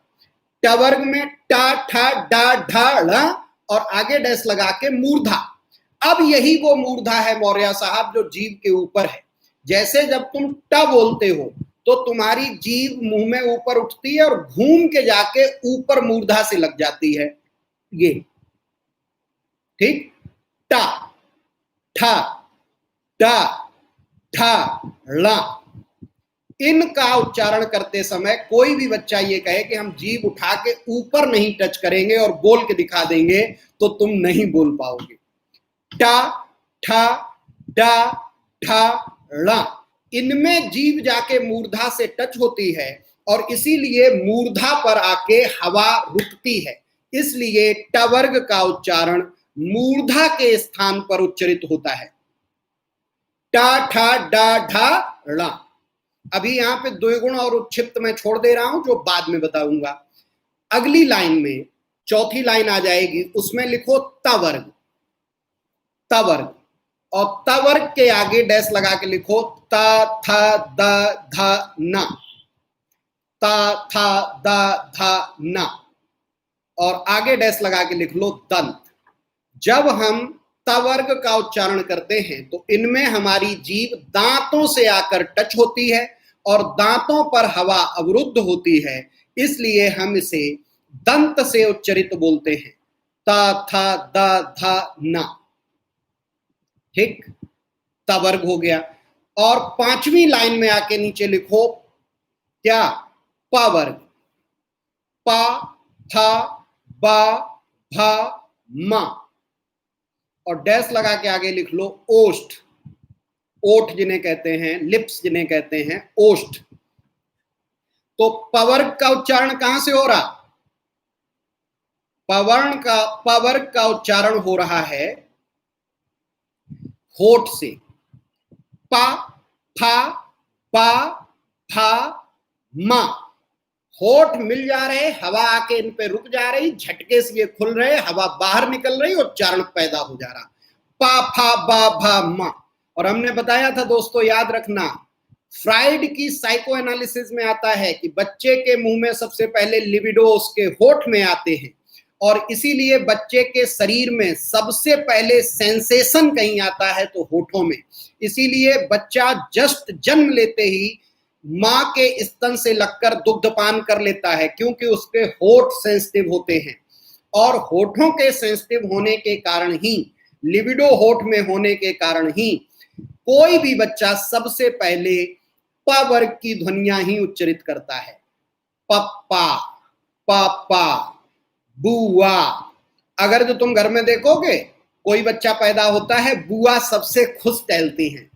टवर्ग में टा ठा डा ढा ढ़ और आगे डैश लगा के मूर्धा। अब यही वो मूर्धा है मौर्य साहब जो जीभ के ऊपर है। जैसे जब तुम ट बोलते हो तो तुम्हारी जीभ मुंह में ऊपर उठती है और घूम के जाके ऊपर मूर्धा से लग जाती है, ये ठीक। टा ठा डा ढा ळ, इनका उच्चारण करते समय कोई भी बच्चा ये कहे कि हम जीभ उठा के ऊपर नहीं टच करेंगे और बोल के दिखा देंगे, तो तुम नहीं बोल पाओगे। टा ठा डा ढा ळ, इनमें जीभ जाके मूर्धा से टच होती है और इसीलिए मूर्धा पर आके हवा रुकती है। इसलिए टवर्ग का उच्चारण मूर्धा के स्थान पर उच्चरित होता है। टा ठा डा ढा ळ। अभी यहां पे द्विगुण और उच्छिप्त मैं छोड़ दे रहा हूं, जो बाद में बताऊंगा। अगली लाइन में चौथी लाइन आ जाएगी, उसमें लिखो तवर्ग। तवर्ग, और तवर्ग के आगे डैश लगा के लिखो ता था द ध न। ता था द ध न, और आगे डैश लगा के लिख लो दंत। जब हम तवर्ग का उच्चारण करते हैं तो इनमें हमारी जीभ दांतों से आकर टच होती है और दांतों पर हवा अवरुद्ध होती है, इसलिए हम इसे दंत से उच्चरित बोलते हैं। ता, था, दा, धा, ना। ठीक, ता वर्ग हो गया। और पांचवी लाइन में आके नीचे लिखो क्या, पा वर्ग। पा, था, बा, भा, मा, और डैश लगा के आगे लिख लो ओष्ठ। ओठ जिन्हें कहते हैं, लिप्स जिन्हें कहते हैं, ओष्ठ। तो पवर्ग का उच्चारण कहां से हो रहा, पवर्ग का उच्चारण हो रहा है होठ से। पा, फा, पा, फा, मा। होठ मिल जा रहे, हवा आके इन पे रुक जा रही, झटके से ये खुल रहे, हवा बाहर निकल रही, उच्चारण पैदा हो जा रहा। पा, फा, बा, भा, मा। और हमने बताया था दोस्तों, याद रखना, फ्राइड की साइको एनालिसिस में आता है कि बच्चे के मुंह में सबसे पहले लिबिडो उसके होठ में आते हैं, और इसीलिए बच्चे के शरीर में सबसे पहले सेंसेशन कहीं आता है तो होठों में। इसीलिए बच्चा जस्ट जन्म लेते ही मां के स्तन से लगकर दुग्धपान कर लेता है, क्योंकि उसके होठ सेंसिटिव होते हैं। और होठों के सेंसिटिव होने के कारण ही, लिबिडो होठ में होने के कारण ही कोई भी बच्चा सबसे पहले प वर्ग की ध्वनियां ही उच्चरित करता है। पप्पा, पापा, बुआ। अगर जो तुम घर में देखोगे, कोई बच्चा पैदा होता है, बुआ सबसे खुश टहलती हैं,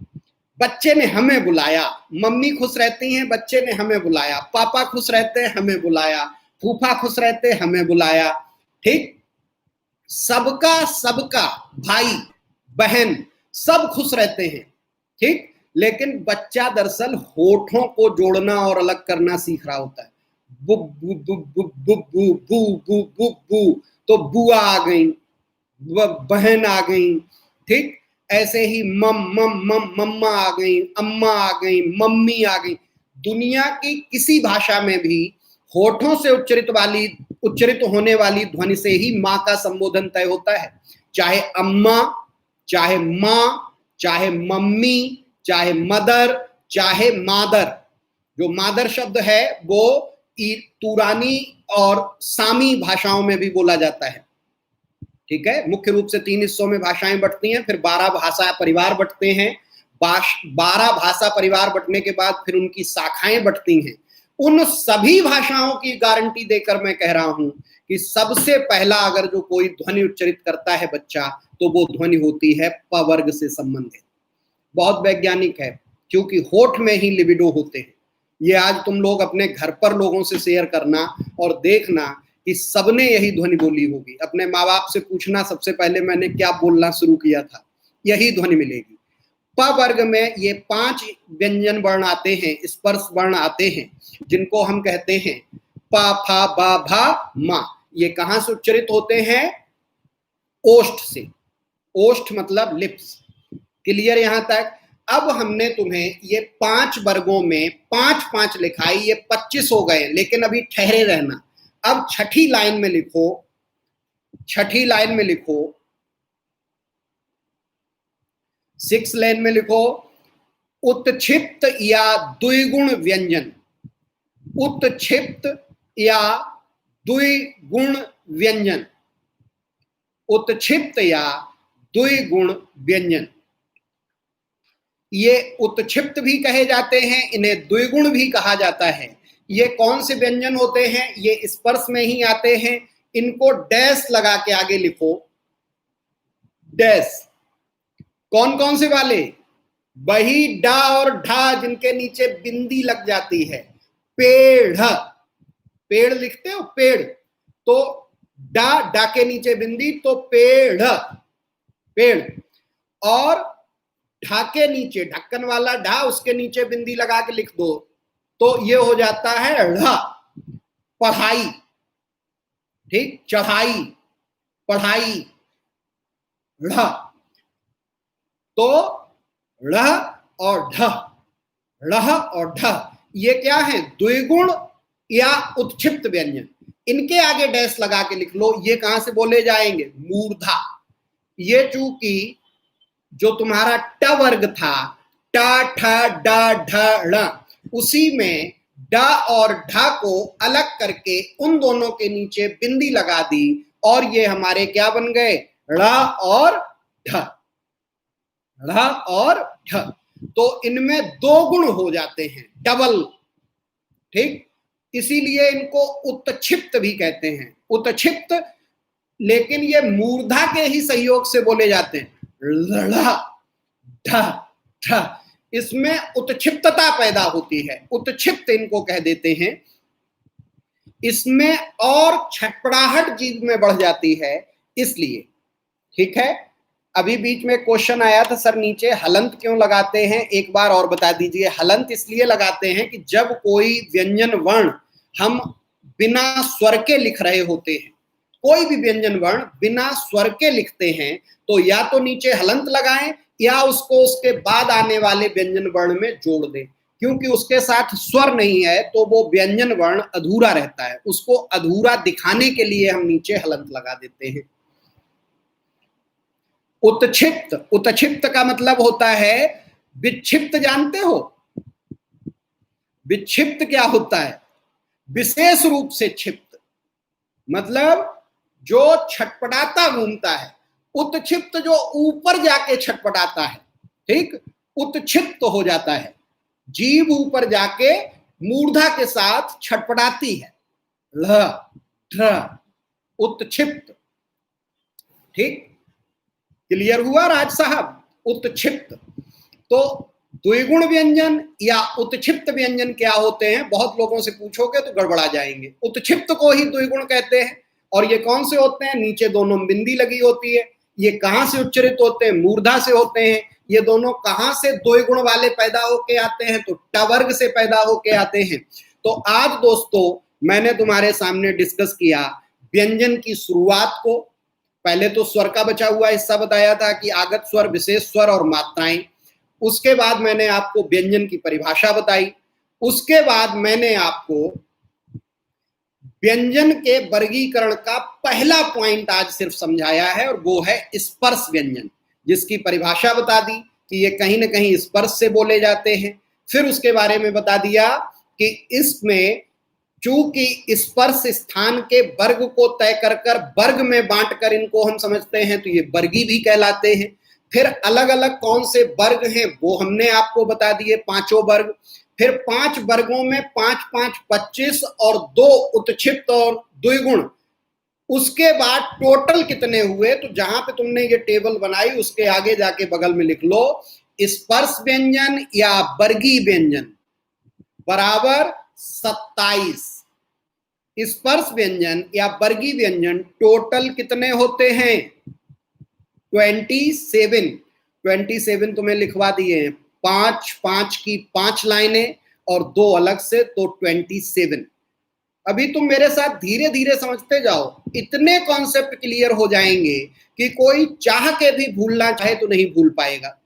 बच्चे ने हमें बुलाया। मम्मी खुश रहती हैं, बच्चे ने हमें बुलाया। पापा खुश रहते हैं, हमें बुलाया। फूफा खुश रहते, हमें बुलाया। ठीक, सबका सबका, भाई बहन सब खुश रहते हैं। ठीक, लेकिन बच्चा दरअसल होठों को जोड़ना और अलग करना सीख रहा होता है। बु बु बु बु बु बु बु बु बु बु, तो बुआ आ गई, बहन आ गई। ठीक, ऐसे ही मम मम मम, मम्मा आ गई, अम्मा आ गई, मम्मी आ गई। दुनिया की किसी भाषा में भी होठों से उच्चरित होने वाली ध्वनि से ही मां का संबोधन तय होता है। चाहे अम्मा, चाहे मां, चाहे मम्मी, चाहे मदर, चाहे मादर। जो मादर शब्द है वो तुरानी और सामी भाषाओं में भी बोला जाता है। ठीक है, मुख्य रूप से 3 हिस्सों में भाषाएं बंटती हैं, फिर 12 भाषा परिवार बंटते हैं। 12 भाषा परिवार बंटने के बाद फिर उनकी शाखाएं बंटती हैं। उन सभी भाषाओं की गारंटी देकर मैं कह रहा हूं कि सबसे पहला अगर जो कोई ध्वनि उच्चरित करता है बच्चा, तो वो ध्वनि होती है प वर्ग से संबंधित। बहुत वैज्ञानिक है, क्योंकि होठ में ही लिबिडो होते हैं। ये आज तुम लोग अपने घर पर लोगों से शेयर करना और देखना कि सबने यही ध्वनि बोली होगी। अपने माँ बाप से पूछना, सबसे पहले मैंने क्या बोलना शुरू किया था, यही ध्वनि मिलेगी। प वर्ग में ये 5 व्यंजन वर्ण आते हैं, स्पर्श वर्ण आते हैं, जिनको हम कहते हैं पा, फा, बा, भा, मा। ये कहां से उच्चरित होते हैं, ओष्ठ से। ओष्ठ मतलब लिप्स। क्लियर यहां तक। अब हमने तुम्हें ये 5 वर्गों में 5-5 लिखाई, ये 25 हो गए, लेकिन अभी ठहरे रहना। अब छठी लाइन में लिखो, छठी लाइन में लिखो, 6 लाइन में लिखो, उत्क्षिप्त या द्विगुण व्यंजन। उत्क्षिप्त या द्विगुण व्यंजन। उत्क्षिप्त या द्विगुण व्यंजन। ये उत्क्षिप्त भी कहे जाते हैं, इन्हें द्विगुण भी कहा जाता है। ये कौन से व्यंजन होते हैं, ये स्पर्श में ही आते हैं। इनको डैश लगा के आगे लिखो, डैश। कौन कौन से वाले, वही डा और ढा जिनके नीचे बिंदी लग जाती है। पेड़, पेड़ लिखते हो, पेड़, तो डा, डा के नीचे बिंदी, तो पेड़, पेड़। और ढा के नीचे, ढक्कन वाला ढा, उसके नीचे बिंदी लगा के लिख दो, तो ये हो जाता है ढ़, पढ़ाई। ठीक, चढ़ाई, पढ़ाई, ढ़। तो ढ़ और ढ, ढ़ और ढ, ये क्या है, द्विगुण या उत्क्षिप्त व्यंजन। इनके आगे डैश लगा के लिख लो। ये कहां से बोले जाएंगे, मूर्धा। ये चूंकि जो तुम्हारा ट वर्ग था, ट, ठ, ड, ढ, ण, उसी में ड और ढ को अलग करके उन दोनों के नीचे बिंदी लगा दी और ये हमारे क्या बन गए, ड़ और ढ, ढ़ और ढ। तो इनमें दो गुण हो जाते हैं, डबल, ठीक। इसीलिए इनको उत्क्षिप्त भी कहते हैं, उत्क्षिप्त, लेकिन ये मूर्धा के ही सहयोग से बोले जाते हैं, ढ़ ढ ढ। इसमें उत्क्षिप्तता पैदा होती है, उत्क्षिप्त इनको कह देते हैं। इसमें और छटपटाहट जीभ में बढ़ जाती है, इसलिए, ठीक है। अभी बीच में क्वेश्चन आया था सर नीचे हलंत क्यों लगाते हैं, एक बार और बता दीजिए। हलंत इसलिए लगाते हैं कि जब कोई व्यंजन वर्ण हम बिना स्वर के लिख रहे होते हैं, कोई भी व्यंजन वर्ण बिना स्वर के लिखते हैं, तो या तो नीचे हलंत लगाएं या उसको उसके बाद आने वाले व्यंजन वर्ण में जोड़ दें, क्योंकि उसके साथ स्वर नहीं है तो वो व्यंजन वर्ण अधूरा रहता है। उसको अधूरा दिखाने के लिए हम नीचे हलंत लगा देते हैं। उत्क्षिप्त, उत्क्षिप्त का मतलब होता है विक्षिप्त, जानते हो विक्षिप्त क्या होता है, विशेष रूप से क्षिप्त, मतलब जो छटपटाता घूमता है। उत्क्षिप्त जो ऊपर जाके छटपटाता है, ठीक, उत्क्षिप्त हो जाता है, जीभ ऊपर जाके मूर्धा के साथ छटपटाती है, ल ढ, उत्क्षिप्त, ठीक। क्लियर हुआ राज साहब, उत्क्षिप्त। तो द्विगुण व्यंजन या उत्क्षिप्त व्यंजन क्या होते हैं, बहुत लोगों से पूछोगे तो गड़बड़ा जाएंगे। उत्क्षिप्त को ही द्विगुण कहते हैं। और ये कौन से होते हैं, नीचे दोनों बिंदी लगी होती है। ये कहां से उच्चरित होते हैं, मूर्धा से होते हैं। ये दोनों कहां से द्विगुण वाले पैदा होके आते हैं, तो ट वर्ग से पैदा होके आते हैं। तो आज दोस्तों मैंने तुम्हारे सामने डिस्कस किया व्यंजन की शुरुआत को। पहले तो स्वर का बचा हुआ हिस्सा बताया था कि आगत स्वर, विशेष स्वर और मात्राएं। उसके बाद मैंने आपको व्यंजन की परिभाषा बताई। उसके बाद मैंने आपको व्यंजन के वर्गीकरण का पहला पॉइंट आज सिर्फ समझाया है, और वो है स्पर्श व्यंजन, जिसकी परिभाषा बता दी कि ये कहीं ना कहीं स्पर्श से बोले जाते हैं। फिर उसके बारे में बता दिया कि इसमें चूंकि स्पर्श स्थान के वर्ग को तय कर वर्ग में बांटकर इनको हम समझते हैं, तो ये वर्गी भी कहलाते हैं। फिर अलग अलग कौन से वर्ग हैं वो हमने आपको बता दिए, पांचों वर्ग। फिर 5 वर्गों में 5 5 25 और 2 उत्क्षिप्त और द्विगुण। उसके बाद टोटल कितने हुए, तो जहां पे तुमने ये टेबल बनाई उसके आगे जाके बगल में लिख लो स्पर्श व्यंजन या वर्गी व्यंजन बराबर 27। स्पर्श व्यंजन या वर्गी व्यंजन टोटल कितने होते हैं, 27। 27 तुम्हें लिखवा दिए हैं, 5 5 की 5 लाइनें और 2 अलग से, तो 27। अभी तुम मेरे साथ धीरे धीरे समझते जाओ, इतने कॉन्सेप्ट क्लियर हो जाएंगे कि कोई चाह के भी भूलना चाहे तो नहीं भूल पाएगा।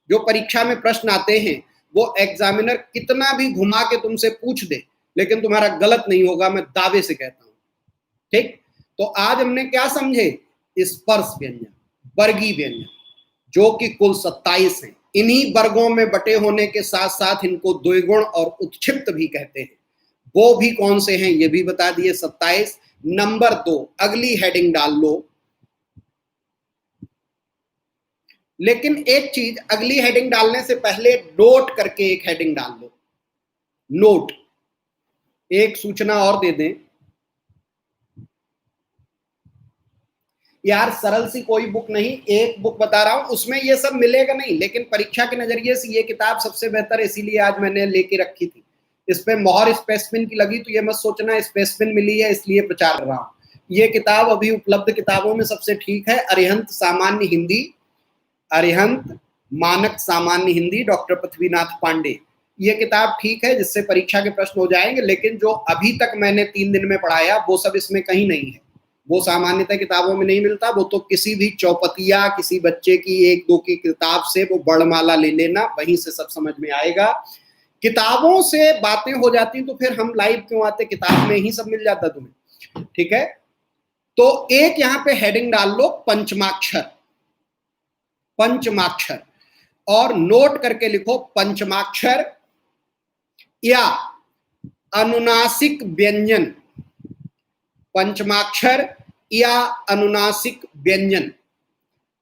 जो परीक्षा में प्रश्न आते हैं वो एग्जामिनर कितना भी घुमा के तुमसे पूछ दे, लेकिन तुम्हारा गलत नहीं होगा, मैं दावे से कहता हूं, ठीक। तो आज हमने क्या समझे, स्पर्श व्यंजन, वर्गी व्यंजन, जो कि कुल 27 हैं। इन्हीं वर्गों में बटे होने के साथ साथ इनको द्विगुण और उत्क्षिप्त भी कहते हैं। वो भी कौन से हैं ये भी बता दिए, 27। नंबर 2, अगली हेडिंग डाल लो। लेकिन एक चीज, अगली हेडिंग डालने से पहले नोट करके एक हेडिंग डाल लो। नोट, एक सूचना और दे दें यार, सरल सी कोई बुक नहीं, एक बुक बता रहा हूं, उसमें ये सब मिलेगा नहीं, लेकिन परीक्षा के नजरिए से ये किताब सबसे बेहतर है, इसीलिए आज मैंने लेके रखी थी। इस पे मोहर स्पेसिफिन की लगी, तो ये मत सोचना स्पेसिफिन मिली है इसलिए प्रचार कर रहा हूं। ये किताब अभी उपलब्ध किताबों में सबसे ठीक है, अरिहंत सामान्य हिंदी, अरिहंत मानक सामान्य हिंदी, डॉक्टर पृथ्वीनाथ पांडे। ये किताब ठीक है, जिससे परीक्षा के प्रश्न हो जाएंगे। लेकिन जो अभी तक मैंने 3 दिन में पढ़ाया वो सब इसमें कहीं नहीं है, वो सामान्यतः किताबों में नहीं मिलता। वो तो किसी भी चौपतिया, किसी बच्चे की 1-2 की किताब से वो वर्णमाला ले लेना, वहीं से सब समझ में आएगा। किताबों से बातें हो जाती तो फिर हम लाइव क्यों आते, किताब में ही सब मिल जाता तुम्हें, ठीक है। तो एक यहां पे हेडिंग डाल लो, पंचमाक्षर, पंचमाक्षर, और नोट करके लिखो पंचमाक्षर या अनुनासिक व्यंजन, पंचमाक्षर या अनुनासिक व्यंजन।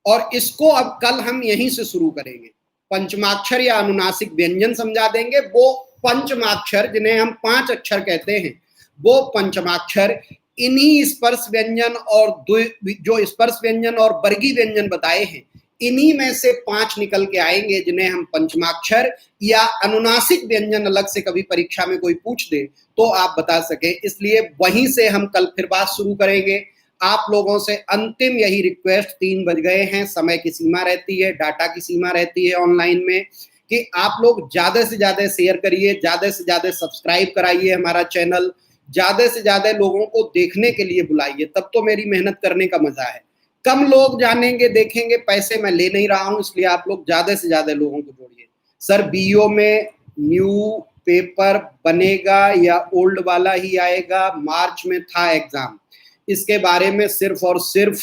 और इसको अब कल हम यहीं से शुरू करेंगे। पंचमाक्षर या अनुनासिक व्यंजन समझा देंगे। वो पंचमाक्षर जिन्हें हम 5 अक्षर कहते हैं, वो पंचमाक्षर इन्हीं स्पर्श व्यंजन और जो स्पर्श व्यंजन और वर्गी व्यंजन बताए हैं, इन्हीं में से 5 निकल के आएंगे जिन्हें हम पंचमाक्षर या अनुनासिक व्यंजन अलग से कभी परीक्षा में कोई पूछ दे तो आप बता सके। इसलिए वहीं से हम कल फिर बात शुरू करेंगे। आप लोगों से अंतिम यही रिक्वेस्ट, 3 बज गए हैं, समय की सीमा रहती है, डाटा की सीमा रहती है ऑनलाइन में, कि आप लोग ज्यादा से ज्यादा शेयर करिए, ज्यादा से ज्यादा सब्सक्राइब कराइए हमारा चैनल, ज्यादा से ज्यादा लोगों को देखने के लिए बुलाइए, तब तो मेरी मेहनत करने का मजा है। कम लोग जानेंगे, देखेंगे, पैसे मैं ले नहीं रहा हूं, इसलिए आप लोग ज्यादा से ज्यादा लोगों को जोड़िए। सर बीओ में न्यू पेपर बनेगा या ओल्ड वाला ही आएगा? मार्च में था एग्जाम, इसके बारे में सिर्फ और सिर्फ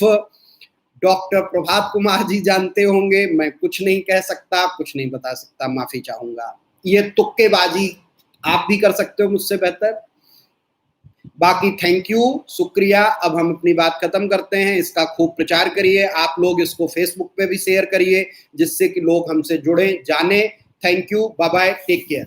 डॉक्टर प्रभात कुमार जी जानते होंगे। मैं कुछ नहीं कह सकता, कुछ नहीं बता सकता, माफी चाहूंगा। ये तुक्केबाजी आप भी कर सकते हो मुझसे बेहतर। बाकी थैंक यू, शुक्रिया। अब हम अपनी बात खत्म करते हैं। इसका खूब प्रचार करिए, आप लोग इसको फेसबुक पे भी शेयर करिए, जिससे कि लोग हमसे जुड़े, जाने। Thank you, bye bye, take care.